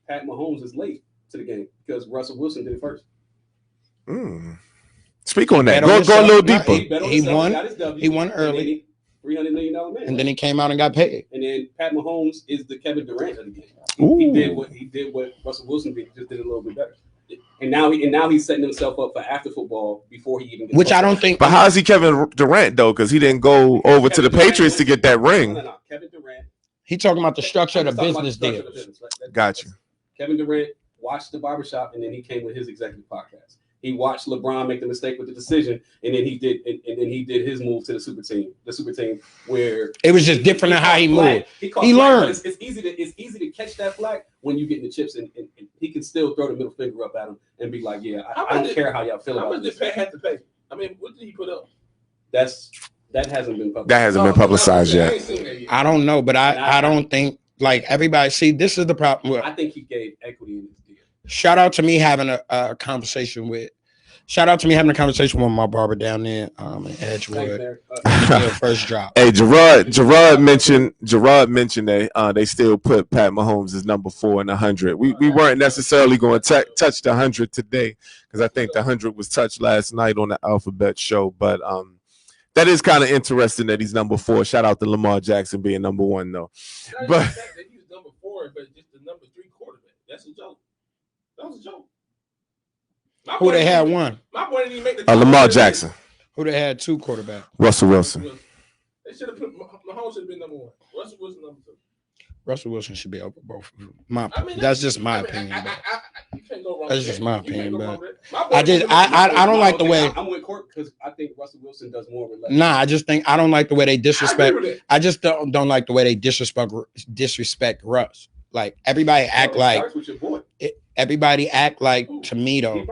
Pat Mahomes is late to the game because Russell Wilson did it first. Speak on that. Go a little deeper. He won. He won early. $300 million man. And then he came out and got paid. And then Pat Mahomes is the Kevin Durant of the game. He did what Russell Wilson did, just did a little bit better. And now he's setting himself up for after football before he even gets. Which I don't think. But how is he Kevin Durant though? Because he didn't go over to the Patriots to get that ring. No. Kevin Durant. He talking about the structure of the business deal. Gotcha. Kevin Durant watched the barbershop and then he came with his executive podcast. He watched LeBron make the mistake with the decision, and then he did his move to the super team where it was just different than how he moved. He learned. It's easy to catch that flag when you get in the chips, and he can still throw the middle finger up at him and be like, "Yeah, I don't care how y'all feel about this." How much did Pat have to pay? I mean, what did he put up? That hasn't been publicized. That hasn't been publicized yet. I don't know, but I don't think like everybody. See, this is the problem. I think he gave equity in his deal. Shout out to me having a conversation with my barber down there in Edgewood. First drop. Hey, Gerard mentioned that they still put Pat Mahomes as number 4 in 100. We weren't necessarily going to touch the 100 today because I think the 100 was touched last night on the Alphabet show. But that is kind of interesting that he's number 4. Shout out to Lamar Jackson being number 1 though. But the fact that he was number 4, but just the number 3 quarterback. That's a joke. That was a joke. Who they had one? My boy didn't even make the Lamar Jackson. Who they had 2 quarterbacks? Russell Wilson. They should have put Mahomes should have been number 1. Russell Wilson number 2. Russell Wilson should be over both. That's just my opinion. You can't go wrong. That's just my opinion, but I don't like the way. I'm with Court because I think Russell Wilson does more with less. Nah, I just think I don't like the way they disrespect. I just don't like the way they disrespect Russ. Like everybody act like. Everybody act like to me though.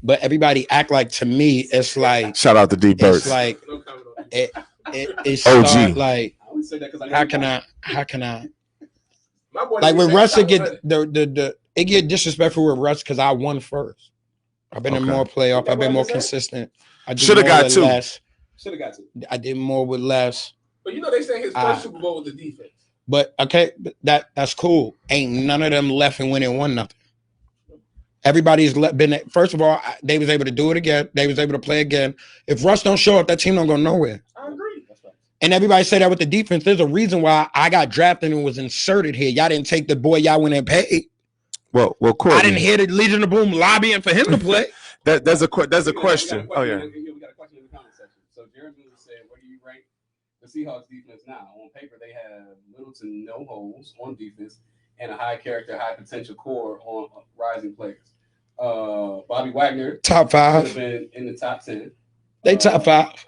But everybody act like to me, it's like shout out to D Birds. It's like it's OG. like how can I like when Russ get the it get disrespectful with Russ because I won first. I've been in more playoff. I've been more consistent. I should have got 2. Should have got 2. I did more with less. But they saying his first Super Bowl was the defense. But okay, that's cool. Ain't none of them left and went and won nothing. Everybody's been. First of all, they was able to do it again. They was able to play again. If Russ don't show up, that team don't go nowhere. I agree. That's right. And everybody say that with the defense. There's a reason why I got drafted and was inserted here. Y'all didn't take the boy y'all went and paid. Well, Courtney, I didn't hear the Legion of Boom lobbying for him to play. There's a question. Oh yeah. We got a question in the comment section. So Jared Miller said, "Where do you rank the Seahawks defense now? On paper, they have little to no holes on defense and a high character, high potential core on rising players. Bobby Wagner top should have 5. been in the top 10. They top 5.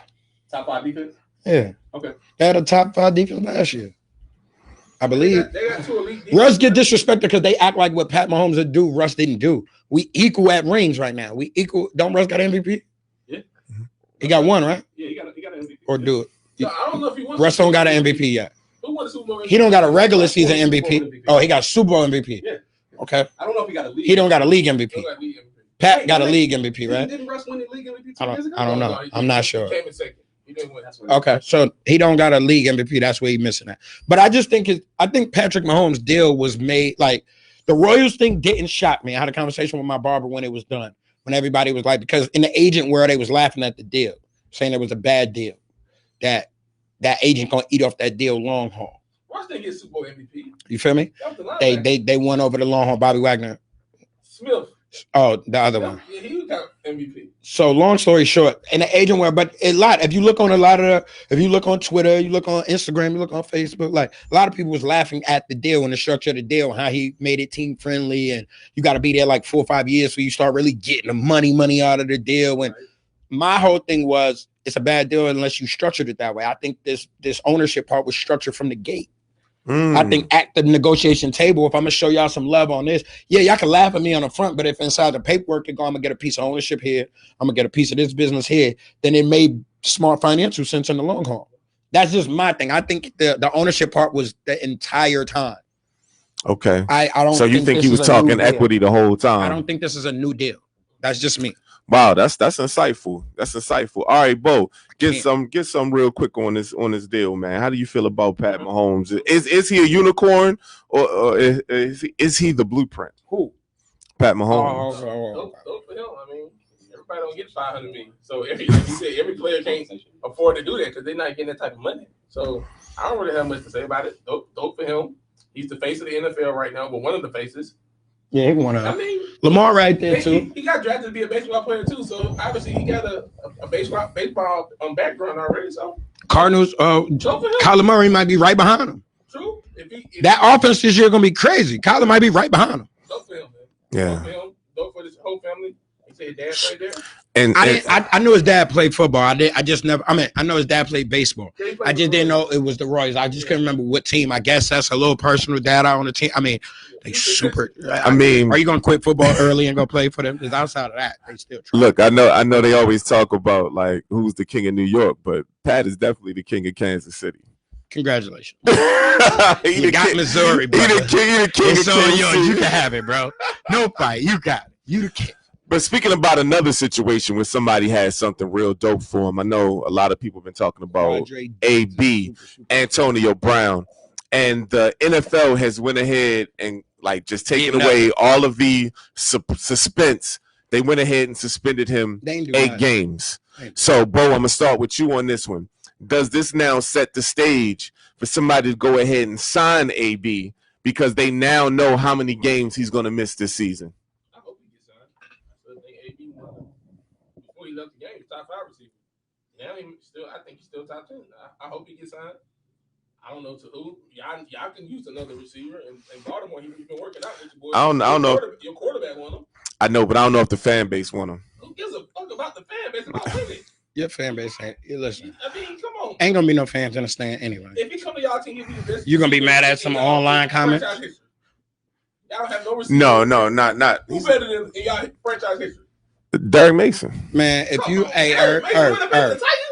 Top 5 defense. Yeah. Okay. They had a top 5 defense last year. I believe. They got 2 elite. Russ get disrespected because they act like what Pat Mahomes would do, Russ didn't do. We equal at rings right now. We equal. Don't Russ got MVP? Yeah. He got one, right? Yeah, he got an MVP. Or do it. No, I don't know if he won. Russ don't got an MVP yet. Who won the Super Bowl MVP? He don't got a regular season MVP. Oh, he got Super Bowl MVP. Yeah. Okay. I don't know if he got a league. He don't got a league He MVP. don't got league MVP. Pat got a league MVP, right? Didn't Russ win the league MVP 2 years ago? I don't know. I'm not sure. He came in second. He didn't win. That's what Okay, so he don't got a league MVP. That's where he's missing that. But I just think I think Patrick Mahomes' deal was made like the Royals thing didn't shock me. I had a conversation with my barber when it was done. When everybody was like, because in the agent world, they was laughing at the deal, saying it was a bad deal. That agent gonna eat off that deal long haul. Russ didn't get Super Bowl MVP. You feel me? That was the linebacker. They won over the long haul. Bobby Wagner. Smith. Oh, the other one. Yeah, he got MVP. So long story short, in the agent world, but a lot. If you look on if you look on Twitter, you look on Instagram, you look on Facebook, like a lot of people was laughing at the deal and the structure of the deal, how he made it team friendly, and you got to be there like 4 or 5 years so you start really getting the money out of the deal. And my whole thing was it's a bad deal unless you structured it that way. I think this ownership part was structured from the gate. I think at the negotiation table, if I'm gonna show y'all some love on this, yeah, y'all can laugh at me on the front, but if inside the paperwork, I'm gonna get a piece of ownership here, I'm gonna get a piece of this business here, then it made smart financial sense in the long haul. That's just my thing. I think the ownership part was the entire time. Okay. I don't. So you think he was talking equity the whole time? I don't think this is a new deal. That's just me. Wow, that's insightful. That's insightful. All right, Bo, get some real quick on this deal, man. How do you feel about Pat Mahomes? Is he a unicorn or is he the blueprint? Who? Pat Mahomes. Dope for him. I mean, everybody don't get $500 million. So like you said, every player can't afford to do that because they're not getting that type of money. So I don't really have much to say about it. Dope for him. He's the face of the NFL right now, but one of the faces. Yeah, he won I mean, Lamar right there too. He got drafted to be a baseball player too, so obviously he got a baseball background already. So Cardinals, Kyler Murray might be right behind him. True. That offense this year gonna be crazy. Kyler might be right behind him. Dope for him, man. Yeah. Dope for him. Dope for his whole family. He said dad played there. And I knew his dad played football. I just never. I know his dad played baseball. I just didn't know it was the Royals. I just couldn't remember what team. I guess that's a little personal data on the team. I mean, they super. I mean, are you gonna quit football early and go play for them? Because outside of that, they still try. Look, I know they always talk about like who's the king of New York, but Pat is definitely the king of Kansas City. Congratulations. You got Missouri, bro. He the king of Kansas City. You can have it, bro. No fight. You got it. You the king. But speaking about another situation where somebody had something real dope for him, I know a lot of people have been talking about AB, Antonio Brown, and the NFL has went ahead and like just taken away all of the suspense. They went ahead and suspended him 8 games. So, Bo, I'm going to start with you on this one. Does this now set the stage for somebody to go ahead and sign AB because they now know how many games he's going to miss this season? Before he left the game, top 5 receiver. Now I think he's still top 10. I hope he gets signed. I don't know to who. Y'all can use another receiver in Baltimore. He's been working out with your boy. I don't know. Your quarterback won him. I know, but I don't know if the fan base want him. Who gives a fuck about the fan base? About winning. Your fan base ain't. Listen. I mean, come on. Ain't gonna be no fans in the stand anyway. If he come to y'all team, he'll be the best. You gonna be mad at some online comments? Y'all have no receiver. No, not. Who better than in y'all franchise history? Derek Mason. Man, if you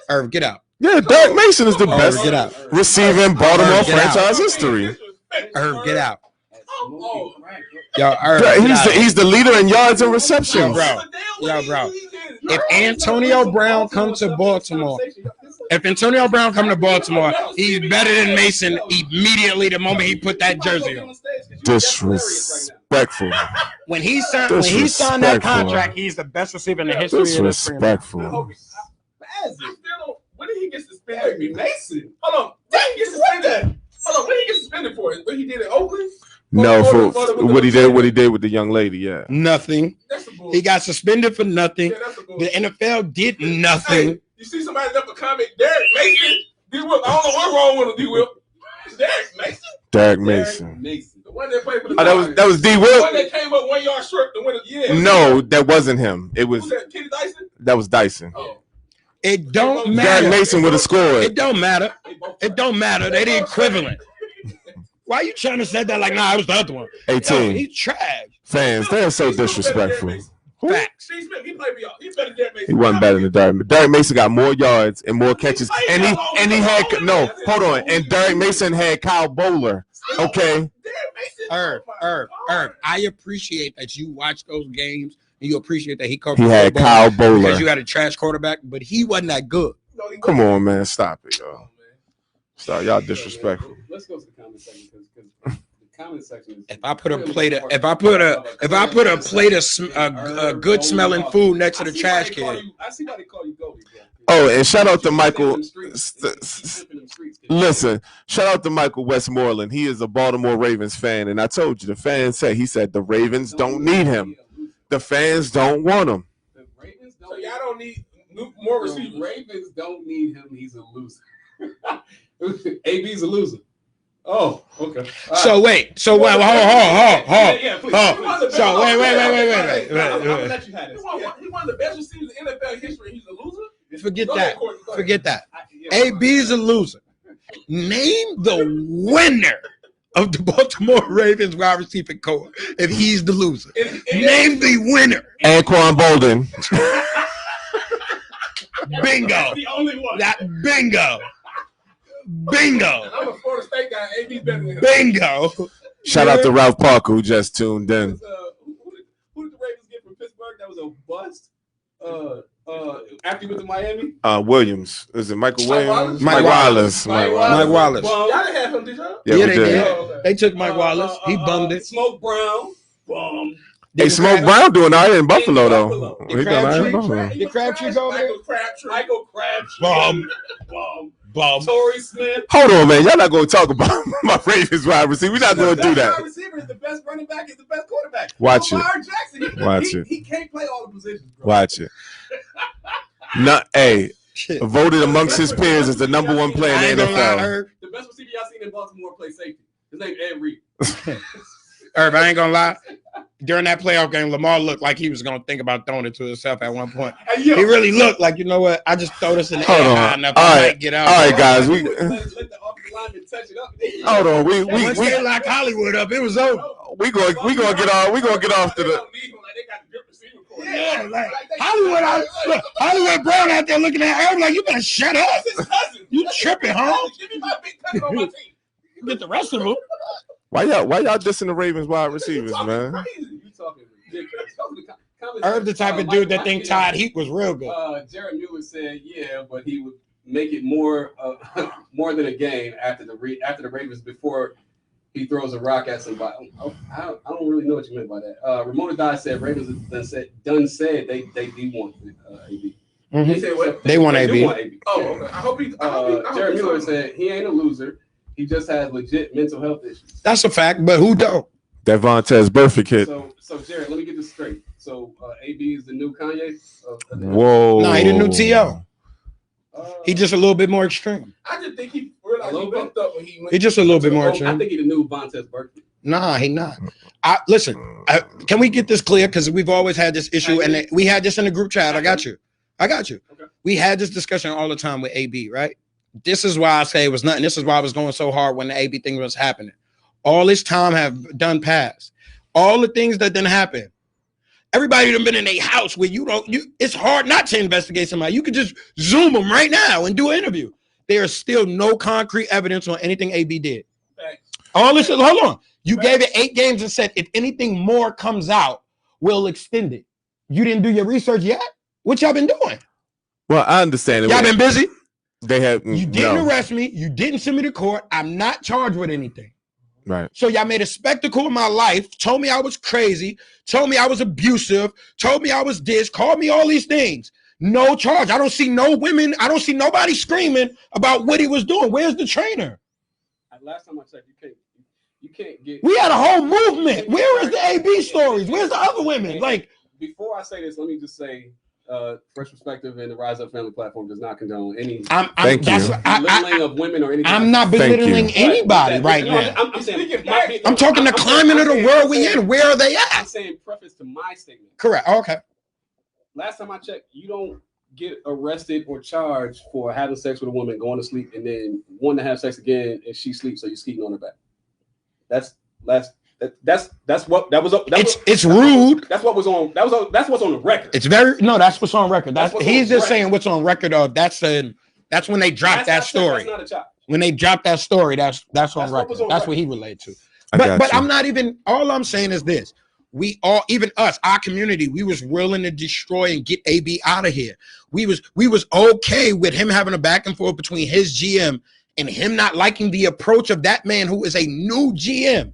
Irv, get out. Yeah, Derek Mason is the best get out. receiver in Baltimore franchise history. Irv, get out. Oh. Yo, Irv, he's the leader in yards and receptions. Bro. If Antonio Brown comes to Baltimore, he's better than Mason immediately the moment he put that jersey on. Disrespectful. When he signed that contract, he's the best receiver in the history of this franchise. Disrespectful. When did he get suspended? Mason. Hold on. When did he get suspended? When did he get suspended for it? What he did in Oakland? No, for what he did with the young lady, yeah. Nothing. He got suspended for nothing. The NFL did nothing. Hey, you see somebody left a comment, Derek Mason? D-Will, I don't know what's wrong with him, D-Will. Derek Mason? Derek Mason. one that played for the that was D. The Will. one that came up 1 yard short. The winner. Yeah. No, that wasn't him. It was. Who's that? Kenny Dyson. That was Dyson. Oh. It don't Derek matter. Mason would have scored. It don't matter. It don't matter. They the equivalent. Why you trying to say that like, nah, it was the other one? 18. Yo, he's trash. Fans, they're so disrespectful. Facts. Steve Smith, he played for y'all. He's better than Derek Mason. He wasn't better than Derek. Derek Mason got more yards and more catches, and he had hold on, and Derek Mason had Kyle Bowler. Okay. Irv, I appreciate that you watch those games and you appreciate that he covered. He had Kyle Bowler because you had a trash quarterback, but he wasn't that good. Come on, man, stop it, yo. Stop, y'all disrespectful. Let's go to the comment section because the comment section is. If I put a plate of good smelling food next to the trash can. I see why they call you Goldie. Oh, and shout out to Michael. Listen, shout out to Michael Westmoreland. He is a Baltimore Ravens fan, and I told you the fans said the Ravens don't need him. The fans don't want him. The Ravens So y'all don't need more receivers. The Ravens don't need him. He's a loser. AB's a loser. Oh, okay. So wait. So wait. Hold. Yeah, please. So wait. I'm gonna let you have this. He won the best receivers in NFL history. He's a loser. Forget Go that. ahead, Courtney, go ahead. Forget that. AB's a loser. Name the winner of the Baltimore Ravens wide receiving core if he's the loser. Name the winner. Anquan Bolden. Bingo. That's the only one. Bingo. I'm a Florida State guy. AB's better than him. Bingo. Shout out to Ralph Parker who just tuned in. Who did the Ravens get from Pittsburgh? That was a bust. After he went to Miami. Williams. Is it Michael Williams? Mike Wallace. Mike Wallace. Y'all didn't have him, did y'all? Yeah, Yeah, we they did. did. Oh, okay. They took Mike Wallace. He bummed it. Smoke Brown. Bum. Hey, Smoke Brown doing all right in Buffalo though. Buffalo. He doing all right in Buffalo. Did Crabtree go there? Michael Crabtree. Bum. Torrey Smith. Hold on, man. Y'all not gonna talk about my Ravens wide receiver. We're not gonna do Wide that. receiver is the best running back. Is the best quarterback. Watch it. Lamar Jackson. Watch it. He can't play all the positions. Bro. Watch it. Not Shit. voted amongst his peers as the number one player I in ain't the gonna lie, NFL. Herb. The best receiver y'all seen in Baltimore play safety. His name Ed Reed. Herb, I ain't gonna lie. During that playoff game, Lamar looked like he was gonna think about throwing it to himself at one point. Hey, yo. He really looked like, you know what? I just throw this in the Hold air on. high enough. All I right. might get out. All right, guys. We Let the offensive lineman touch it up. hold on. Once they locked Hollywood up, it was over. We gonna get off to the. Yeah, like Hollywood Brown out there looking at Herb like, you better shut up. You tripping, huh? Give me my big cousin on my team. Get the rest of them. Why y'all dissing the Ravens wide receivers, man? You talking ridiculous. Herb the type of dude that think Todd Heat was real good. Jared Mueller said, yeah, but he would make it more than a game after the Ravens before he throws a rock at somebody. I don't really know what you meant by that. Ramona Dye said Ravens done said they do want AB. He said what? They want They AB. do want AB. Oh, okay. I hope he. Jared Mueller said he ain't a loser. He just has legit mental health issues. That's a fact, but who don't? That Vontez Burfict hit. So Jared, let me get this straight. So AB is the new Kanye. Whoa. No, he the new T.O. He just a little bit more extreme. I just think he realized he bumped up when he went. He just a little bit more I extreme. think he the new Vontez Burfict. Nah, he not. Listen, can we get this clear? Because we've always had this issue, and we had this in the group chat. I got you. Okay. We had this discussion all the time with AB, right? This is why I say it was nothing. This is why I was going so hard when the AB thing was happening. All this time have done passed. All the things that didn't happen. Everybody done been in a house where it's hard not to investigate somebody. You could just Zoom them right now and do an interview. There is still no concrete evidence on anything AB did. Thanks. All this, hold on. You gave it 8 games and said, if anything more comes out, we'll extend it. You didn't do your research yet? What y'all been doing? Well, I understand it. Y'all been busy? They have. You didn't arrest me. You didn't send me to court. I'm not charged with anything. Right. So y'all made a spectacle of my life, told me I was crazy, told me I was abusive, told me I was this, called me all these things. No charge. I don't see no women. I don't see nobody screaming about what he was doing. Where's the trainer? Last time I checked, you can't get. We had a whole movement. Where is the AB stories? Where's the other women? Like, before I say this, let me just say, Fresh Perspective and the Rise Up Family platform does not condone any Thank you. belittling of women or anything. I'm not belittling anybody right now. I'm talking the climate of the world we in. Where are they I'm at? saying preface to my statement. Correct. Okay. Last time I checked, you don't get arrested or charged for having sex with a woman, going to sleep, and then wanting to have sex again and she sleeps, so you're skeeting on her back. That's what that was. It's rude. That's what was on. That's what's on the record. It's very that's what's on record. He's just saying what's on record. Of that's when they dropped that story. When they dropped that story, that's on record. That's what he related to. But I'm not even. All I'm saying is this: we all, even us, our community, we was willing to destroy and get AB out of here. We was okay with him having a back and forth between his GM and him not liking the approach of that man who is a new GM.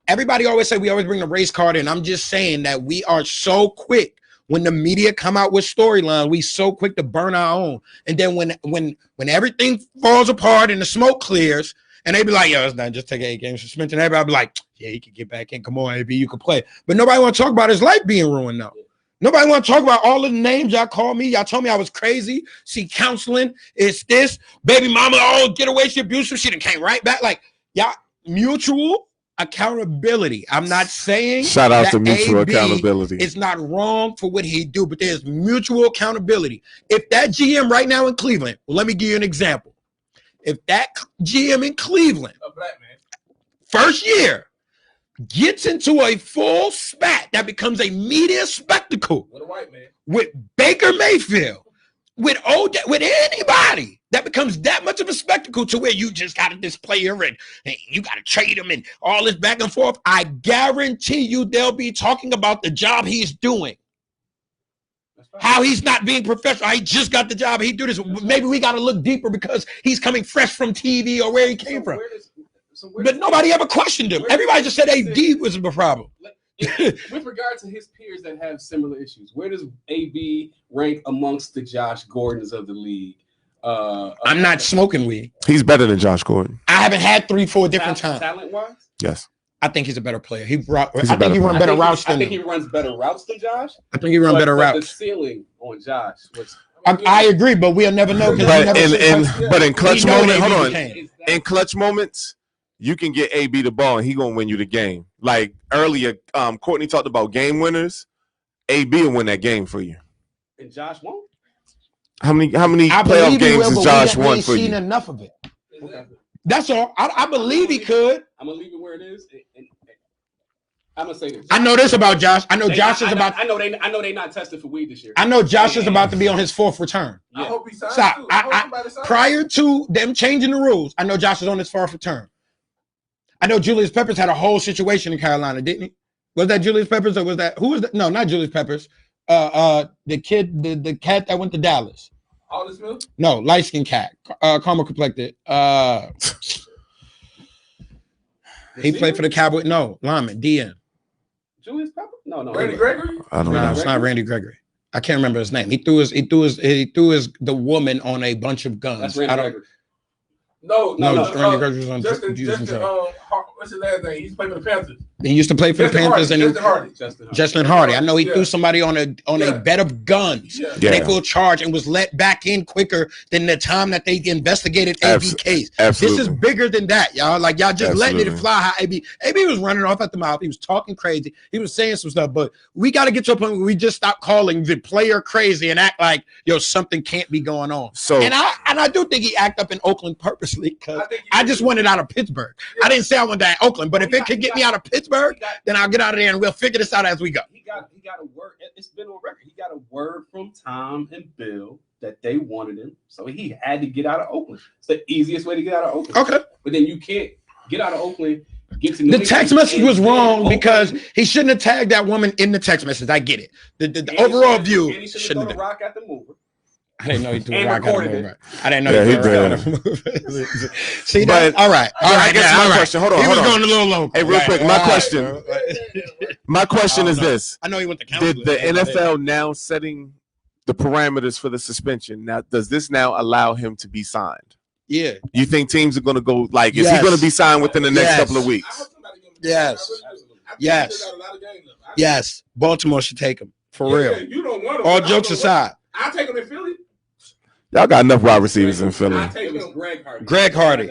Everybody always say we always bring the race card in. I'm just saying that we are so quick when the media come out with storyline, we so quick to burn our own. And then when everything falls apart and the smoke clears, and they be like, yo, it's not just take an 8-game suspension. Everybody be like, yeah, he can get back in. Come on, AB, you can play. But nobody want to talk about his life being ruined now. Nobody want to talk about all of the names y'all called me. Y'all told me I was crazy. See, counseling, it's this. Baby mama, get away, she abusive. She done came right back. Like, y'all, mutual accountability. I'm not saying shout out to mutual accountability. It's not wrong for what he do, but there's mutual accountability. If that GM right now in Cleveland, well, let me give you an example. If that GM in Cleveland, a black man, first year, gets into a full spat that becomes a media spectacle with a white man, with Baker Mayfield, with anybody, that becomes that much of a spectacle to where you just got this player and you got to trade him and all this back and forth. I guarantee you they'll be talking about the job he's doing. How he's not being professional. He just got the job. He do this. Maybe we got to look deeper because he's coming fresh from TV or where he came from. But nobody ever questioned him. Everybody just said AD was the problem. With regard to his peers that have similar issues, where does AB rank amongst the Josh Gordons of the league? I'm not smoking weed. He's better than Josh Gordon. I haven't had 3-4 different times. Talent-wise? Yes. I think he's a better player. I think he runs better routes than I think he runs better routes than Josh. I think he runs better routes. The ceiling on Josh was. I agree, but we'll never know. But in clutch moments, hold on. In clutch moments, you can get AB the ball and he gonna win you the game. Like earlier, Courtney talked about game winners. AB will win that game for you. And Josh won't. How many playoff games has Josh won for you? Seen enough of it. Okay. That's all. I believe he could. I'm gonna leave it where it is. And I'm gonna say this. I know this about Josh. I know Josh is about. I know they not tested for weed this year. I know Josh is about to be on his 4th return. I hope he signs. Stop. Prior to them changing the rules, I know Josh is on his 4th return. I know Julius Peppers had a whole situation in Carolina, didn't he? Was that Julius Peppers or was that who was that? No, not Julius Peppers. The kid, the cat that went to Dallas. Aldous Smith? No, light skinned cat. Caramel complected. He played for the Cowboys. No, lineman, DN. Julius Peppers? No. Randy Gregory? I don't know. It's not Randy Gregory. I can't remember his name. He threw the woman on a bunch of guns. That's Randy Gregory. No. Randy Gregory was on Justin, what's his last name? He's playing for the Panthers. He used to play for the Panthers. Justin Hardy. I know he threw somebody on a bed of guns. Yeah. They full charge and was let back in quicker than the time that they investigated AB case. Absolutely. This is bigger than that, y'all. Like y'all just letting it fly. How AB was running off at the mouth. He was talking crazy. He was saying some stuff. But we got to get to a point where we just stop calling the player crazy and act like something can't be going on. So and I do think he acted up in Oakland purposely because I just wanted out of Pittsburgh. Yeah. I didn't say I wanted to Oakland, but if it could get me out of Pittsburgh, then I'll get out of there and we'll figure this out as we go. He got a word. It's been on record. He got a word from Tom and Bill that they wanted him, so he had to get out of Oakland. It's the easiest way to get out of Oakland. Okay, but then you can't get out of Oakland. Get to the text message was wrong because he shouldn't have tagged that woman in the text message. I get it. The overall view shouldn't have. Rock at the mover. I didn't know he threw a rock at the mover. I didn't know he threw a rock at the mover. See that? All right. I guess my question. Hold on. He was going a little low. Hey, real quick. My question is this. I know he went to counsel. Did the NFL now setting the parameters for the suspension? Now, does this now allow him to be signed? Yeah. You think teams are going to go like? Is he going to be signed within the next couple of weeks? Yes. Baltimore should take him. For Yeah, real. you don't want him. All jokes aside. I'll take him in Philly. Y'all got enough wide receivers in Philly. I'll take It was him. Greg Hardy. Greg Hardy.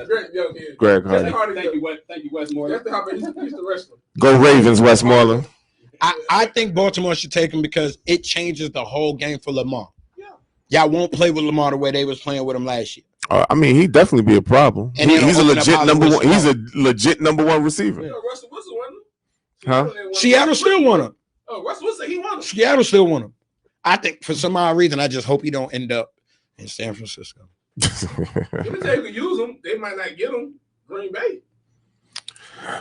Greg Hardy. Thank you, Westmore. He's the wrestler. Go Ravens, Westmoreland. I think Baltimore should take him because it changes the whole game for Lamar. Y'all won't play with Lamar the way they was playing with him last year. I mean, he definitely be a problem. And He's a open up legit number Hollywood one. He's Squad. a legit number one receiver. Russell Wilson won him. Huh? Seattle still want him. Oh, Russell Wilson, he won him. Seattle still want him. I think for some odd reason, I just hope he don't end up in San Francisco. Even if they could use him, they might not get him. Green Bay.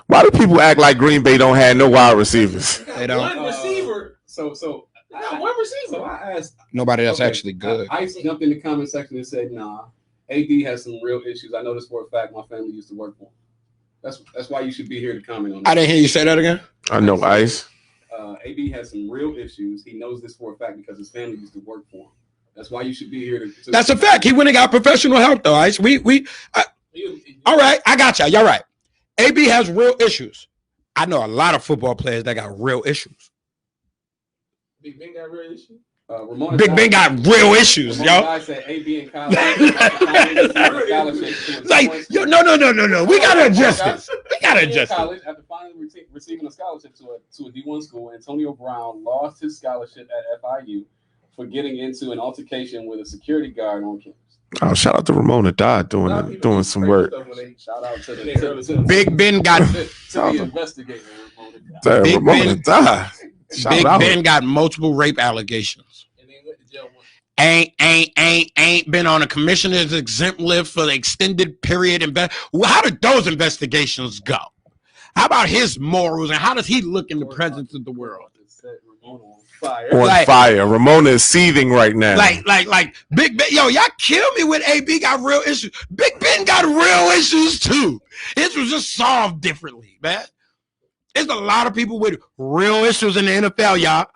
Why do people act like Green Bay don't have no wide receivers? They don't. One receiver. So They got one receiver. So I asked. Nobody that's okay, actually good. Ice jumped in the comment section and said, "Nah, AD has some real issues. I know this for a fact. My family used to work for him. That's why you should be here to comment on that." I didn't hear you say that again. I know Ice. AD has some real issues. He knows this for a fact because his family used to work for him. That's why you should be here to That's a fact. He went and got professional help, though, Ice. All right, I got y'all. Y'all right. AB has real issues. I know a lot of football players that got real issues. Big Ben got real issues. Big Ben got real issues, yo. I said AB in college. Like, yo, no. We gotta adjust this. We gotta adjust this. College, after finally receiving a scholarship to a D1 school, Antonio Brown lost his scholarship at FIU for getting into an altercation with a security guard on campus. Oh, shout out to Ramona Dodd doing some work. Shout out to the Big Ben got to the investigator. Big Ramona Ben- Dodd. Big Ben got multiple rape allegations. And then went to jail once. Ain't been on a commissioner's exempt list for the extended period. How did those investigations go? How about his morals and how does he look in the presence of the world? On fire. Ramona is seething right now. Like Big Ben, yo, y'all kill me with AB got real issues. Big Ben got real issues too. His was just solved differently, man. There's a lot of people with real issues in the NFL, y'all.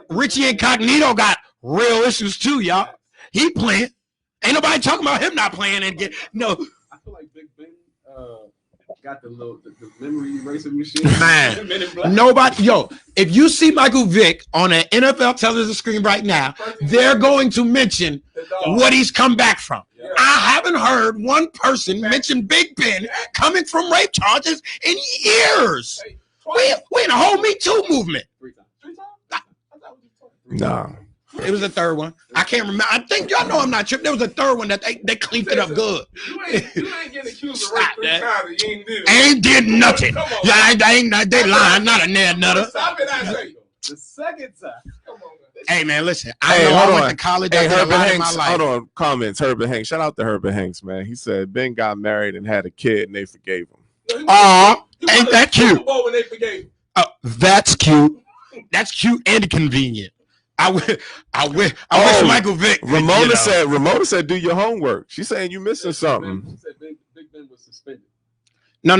Richie Incognito got real issues too, y'all. He playing. Ain't nobody talking about him not playing and get no. I feel like Big Ben got the memory erasing machine. Man, nobody, yo, if you see Michael Vick on an NFL television screen right now, they're going to mention what he's come back from. Yeah. I haven't heard one person mention Big Ben coming from rape charges in years. We in a whole Me Too movement. 3 times. 3 times? I thought it was Nah. It was a third one. I can't remember. I think y'all know I'm not tripping. There was a third one that they cleaned it up good. You ain't getting accused of rape Stop 3 that. times and you ain't did it. Ain't did nothing. Come on, Yeah, they lying. Not a nail nutter. Stop it, I say. The second time. Come on, man. Hey man, listen. I Hey, know hold I went on. to college. Hey, I did a Herbert lot in my Hanks. life. Hold on. Comments. Herbert Hanks. Shout out to Herbert Hanks, man. He said Ben got married and had a kid and they forgave him. No, he Aw, won ain't the that Super cute? Bowl when they forgave him. That's cute. That's cute and convenient. I wish Oh, Michael Vick. Ramona said, do your homework. She's saying you missing something. She said Big Ben was suspended. No.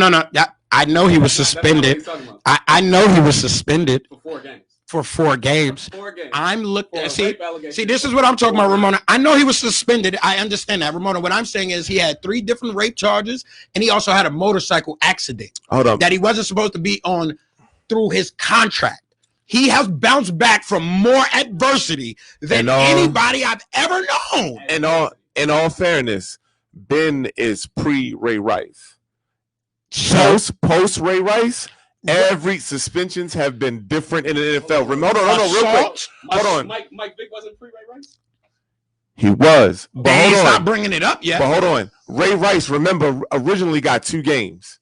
I know he was suspended. That's not what he's talking about. I know he was suspended For 4 games. for 4 games. 4 games. I'm For looking. a See, rape allegation. See, this is what I'm talking about, Ramona. I know he was suspended. I understand that, Ramona. What I'm saying is he had 3 different rape charges, and he also had a motorcycle accident Hold up. that he wasn't supposed to be on through his contract. He has bounced back from more adversity than anybody I've ever known. In all fairness, Ben is pre-Ray Rice. Post Ray Rice, every suspensions have been different in the NFL. Hold on, real quick. Hold on. Mike Vick wasn't pre-Ray Rice? He was. But They ain't hold stopped on. bringing it up yet. But hold on. Ray Rice, remember, originally got 2 games.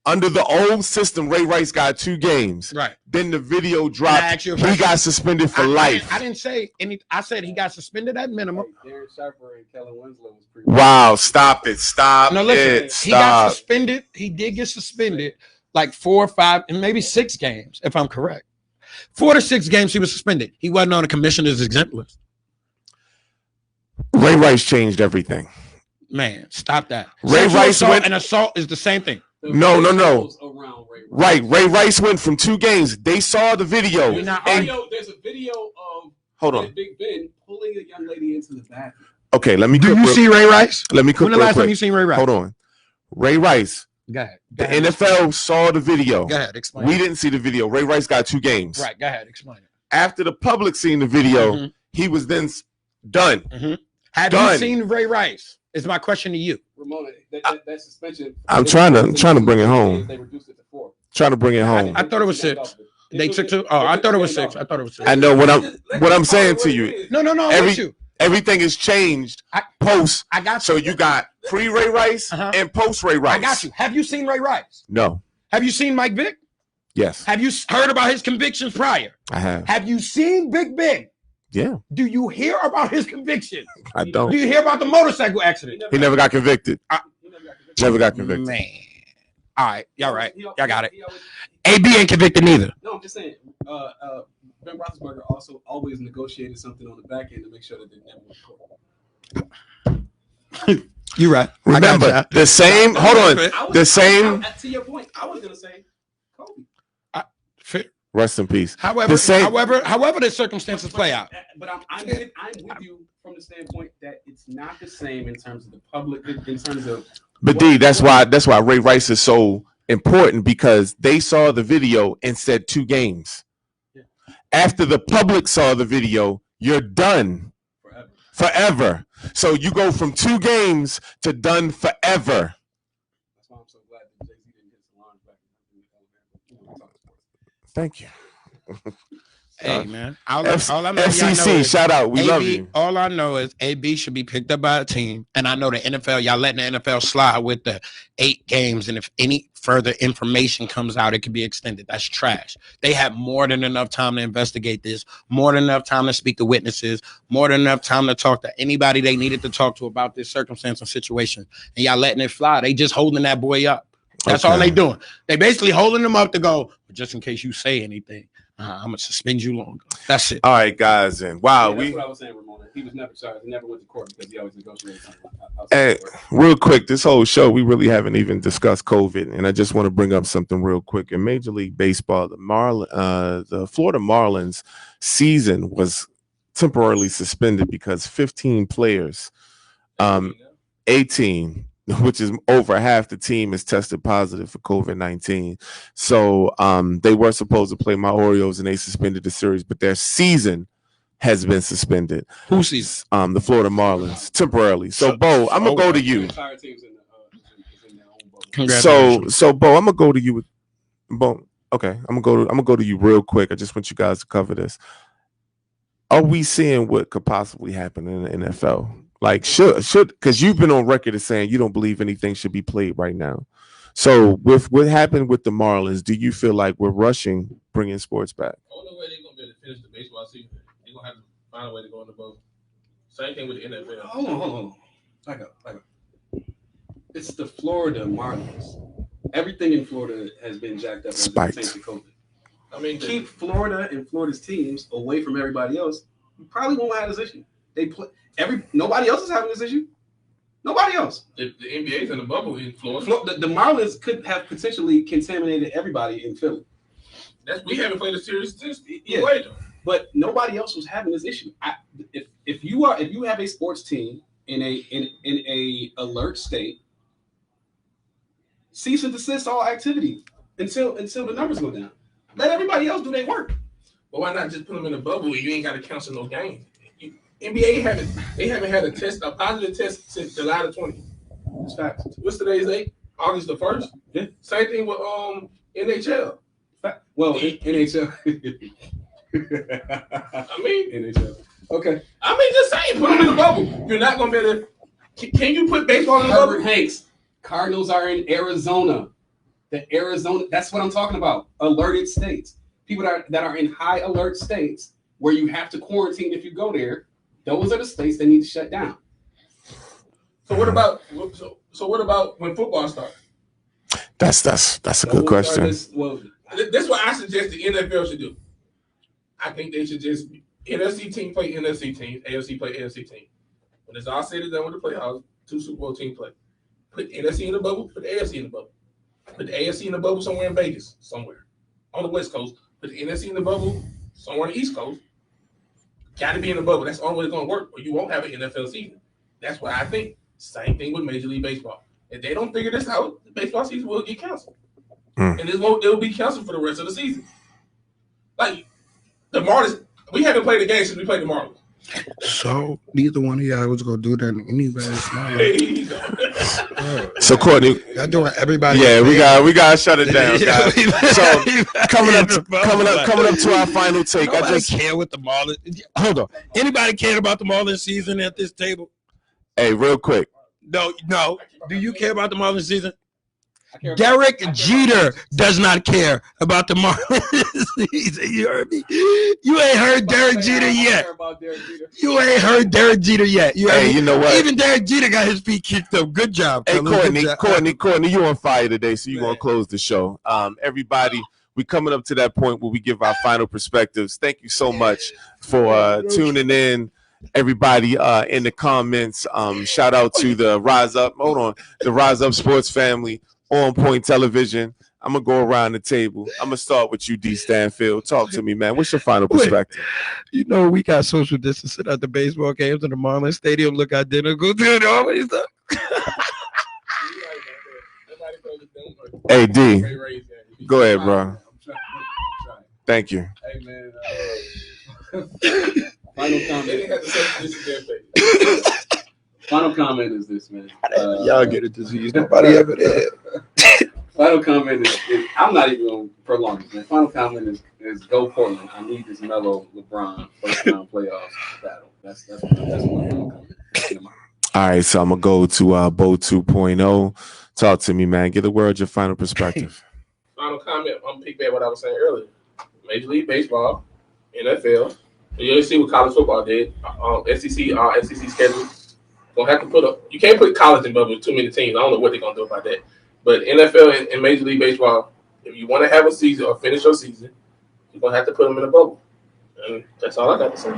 Under the old system, Ray Rice got 2 games. Right. Then the video I dropped. asked you a He question. got suspended for life. I didn't say any. I said he got suspended at minimum. Darren Sharper and Kellen Winslow was pre. Wow, stop it. Stop No, listen. it. He got Stop. suspended. He did get suspended like 4 or 5 and maybe 6 games, if I'm correct. 4 to 6 games he was suspended. He wasn't on a commissioner's exempt list. Ray Rice changed everything. Man, stop that. Ray Sexual Rice assault went- and assault is the same thing. No. Around Ray Rice. Right. Ray Rice went from 2 games. They saw the video. You're not And, There's a video of hold on. Big Ben pulling a young lady into the bathroom. Okay, let me Do cook you real- see Ray Rice? Let me cook When the real last time quick. you seen Ray Rice? Hold on. Ray Rice. Go ahead. The NFL saw the video. Go ahead. Explain. We it. didn't see the video. Ray Rice got 2 games. Right. Go ahead. Explain it. After the public seen the video, he was then done. Have you seen Ray Rice? Is my question to you. Ramona, that suspension. I'm trying to bring it home. They reduced it to 4. Trying to bring it home. I thought it was 6. They took 2. Oh, I thought it was 6. I thought it was 6. I know what I'm saying to you. No. Everything is changed post. I got you. So you got pre-Ray Rice and post-Ray Rice. I got you. Have you seen Ray Rice? No. Have you seen Mike Vick? Yes. Have you heard about his convictions prior? I have. Have you seen Big Ben? Yeah. Do you hear about his convictions? I don't. Do you hear about the motorcycle accident? He never got convicted. Never got convicted. Man. All right. Y'all right. Y'all got it. AB ain't convicted neither. No, I'm just saying. Ben Roethlisberger also always negotiated something on the back end to make sure that they never went to court. You right. Remember, the same. Hold on. The same. To your point, I was gonna say Kobe. Fair. Rest in peace. However, the circumstances play out. But I'm with you from the standpoint that it's not the same in terms of the public, in terms of. But D, that's why Ray Rice is so important, because they saw the video and said 2 games. Yeah. After the public saw the video, you're done forever. So you go from 2 games to done forever. That's why I'm so glad that Jay-Z didn't hit Solange back in. Thank you. Hey man, all I know FCC, is shout out. We AB, love you. All I know is AB should be picked up by a team, and I know the NFL. Y'all letting the NFL slide with the 8 games, and if any further information comes out, it could be extended. That's trash. They have more than enough time to investigate this, more than enough time to speak to witnesses, more than enough time to talk to anybody they needed to talk to about this circumstance and situation. And y'all letting it fly. They just holding that boy up. That's all they doing. They basically holding him up to go, just in case you say anything. I'm gonna suspend you longer. That's it. All right, guys, and wow, that's what I was saying, Ramona. He was never charged. He never went to court because he always negotiated something. Hey, real quick, this whole show we really haven't even discussed COVID, and I just want to bring up something real quick. In Major League Baseball, the Florida Marlins season was temporarily suspended because 15 players, 18. Which is over half the team is tested positive for COVID-19. So they were supposed to play my Orioles and they suspended the series, but their season has been suspended. Who season? The Florida Marlins temporarily. So Bo, I'm gonna go to you. So Bo, I'm gonna go to you with Bo. Okay, I'm gonna go to you real quick. I just want you guys to cover this. Are we seeing what could possibly happen in the NFL? Like should because you've been on record as saying you don't believe anything should be played right now. So with what happened with the Marlins, do you feel like we're rushing bringing sports back? The only way they're gonna be able to finish the baseball season, they're gonna have to find a way to go in the boat. Same thing with the NFL. Hold on. Like a. It's the Florida Marlins. Everything in Florida has been jacked up. Spiked. COVID. I mean, keep Florida and Florida's teams away from everybody else. You probably won't have this issue. They play. Nobody else is having this issue. Nobody else. The NBA's in the bubble in Florida. The Marlins could have potentially contaminated everybody in Philly. We haven't played a series since. Yeah, but nobody else was having this issue. If you have a sports team in a alert state, cease and desist all activity until the numbers go down. Let everybody else do their work. But why not just put them in a bubble? You ain't got to cancel no games. NBA haven't had a positive test since July the 20th. That's facts. What's today's date? August the 1st? Yeah. Same thing with NHL. Well, NHL. I mean NHL. Okay. I mean, just saying, put them in the bubble. You're not gonna be able to. Can you put baseball in the bubble? Hanks. Cardinals are in Arizona. That's what I'm talking about. Alerted states. People that are in high alert states where you have to quarantine if you go there. Those are the states that need to shut down. So what about when football starts? That's a good question. That's what I suggest the NFL should do. I think they should just NFC team play NFC teams, AFC play AFC team. When it's all said and done with the playoffs, 2 Super Bowl teams play. Put NFC in the bubble, put the AFC in the bubble. Put the AFC in the bubble somewhere in Vegas, somewhere on the West Coast. Put the NFC in the bubble somewhere on the East Coast. Got to be in the bubble. That's the only way it's going to work, or you won't have an NFL season. That's what I think. Same thing with Major League Baseball. If they don't figure this out, the baseball season will get canceled. And it will be canceled for the rest of the season. Like, The Marlins. We haven't played a game since we played the Marlins. So neither one of y'all was gonna do that anyway. So Courtney, y'all doing everybody. Yeah, we gotta shut it down, guys. So coming up to our final take. Nobody I just care what the Marlins. Hold on. Anybody care about the Marlins season at this table? Hey, real quick. No. Do you care about the Marlins season? Derek Jeter does not care about the Marlins season. You heard me? You ain't heard Derek Jeter yet. You ain't heard Derek Jeter yet. You know what? Even Derek Jeter got his feet kicked up. Good job. Hey, Courtney, you on fire today, so you're going to close the show. Everybody, we coming up to that point where we give our final perspectives. Thank you so much for tuning in. Everybody in the comments, shout out to the Rise Up Sports family. OnPoint Television. I'm gonna go around the table. I'm gonna start with you, D. Stanfield. Talk to me, man. What's your final perspective? You know, we got social distancing at the baseball games in the Marlins Stadium. Look identical to it always. Hey, D. Go ahead, bro. Thank you. Hey, man. Final comment. Final comment is this, man. Y'all get a disease. Nobody ever did. Final comment is I'm not even going to prolong this, man. Final comment is go Portland. I need this mellow LeBron first round playoffs battle. That's my final comment. All right, so I'm going to go to Bo 2.0. Talk to me, man. Give the world your final perspective. Final comment. I'm going to pick back what I was saying earlier. Major League Baseball, NFL. You see what college football did. SEC schedule. Gonna have to you can't put college in bubble with too many teams. I don't know what they're gonna do about that. But NFL and Major League Baseball, if you want to have a season or finish your season, you're gonna have to put them in a bubble. And that's all I got to say.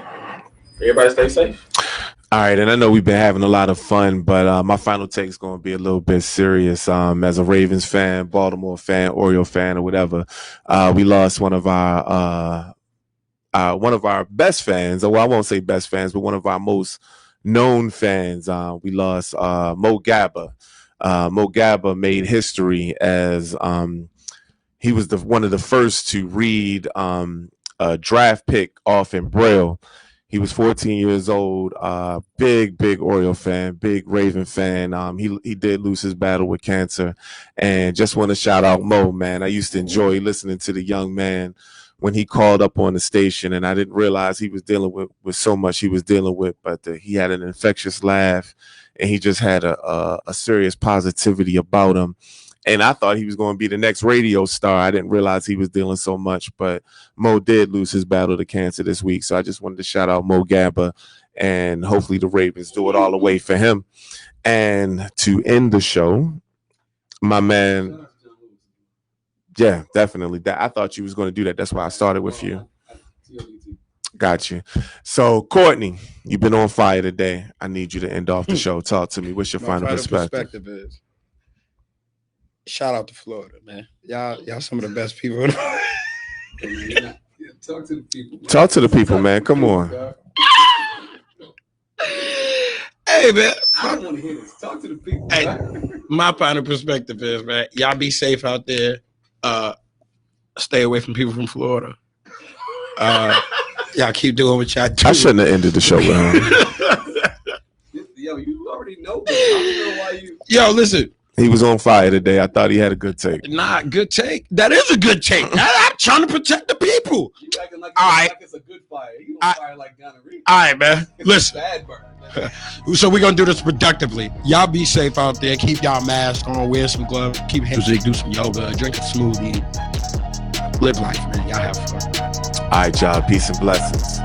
Everybody stay safe. All right, and I know we've been having a lot of fun, but my final take is going to be a little bit serious. As a Ravens fan, Baltimore fan, Oriole fan, or whatever, we lost one of our best fans. Well, I won't say best fans, but one of our most known fans. We lost Mo Gabba. Mo Gabba made history as he was one of the first to read a draft pick off in Braille. He was 14 years old, big Oriole fan, big Raven fan. He did lose his battle with cancer, and just want to shout out Mo, man. I used to enjoy listening to the young man when he called up on the station, and I didn't realize he was dealing with so much he was dealing with, but he had an infectious laugh, and he just had a serious positivity about him. And I thought he was going to be the next radio star. I didn't realize he was dealing so much, but Mo did lose his battle to cancer this week. So I just wanted to shout out Mo Gabba, and hopefully the Ravens do it all the way for him. And to end the show, my man, yeah, definitely. I thought you was going to do that. That's why I started with you. Got you. So, Courtney, you've been on fire today. I need you to end off the show. Talk to me. What's your final perspective? Is shout out to Florida, man. Y'all some of the best people. Talk to the people. Man. Talk to the people, man. Come on. Hey, man. I don't want to hear this. Talk to the people. Hey, my final perspective is, man, y'all be safe out there. Stay away from people from Florida. Y'all keep doing what y'all do. I shouldn't have ended the show, man. Yo, you already know, but I don't know why you. Yo, listen. He was on fire today. I thought he had a good take. Nah, good take. That is a good take. I'm trying to protect the people. You acting like it's a good fire. You don't fire like gonorrhea. All right, man. It's listen. a bad burn. So we're going to do this productively. Y'all be safe out there. Keep y'all masks on. Wear some gloves. Keep music. Do some yoga. Drink a smoothie. Live life, man. Y'all have fun. All right, y'all. Peace and blessings.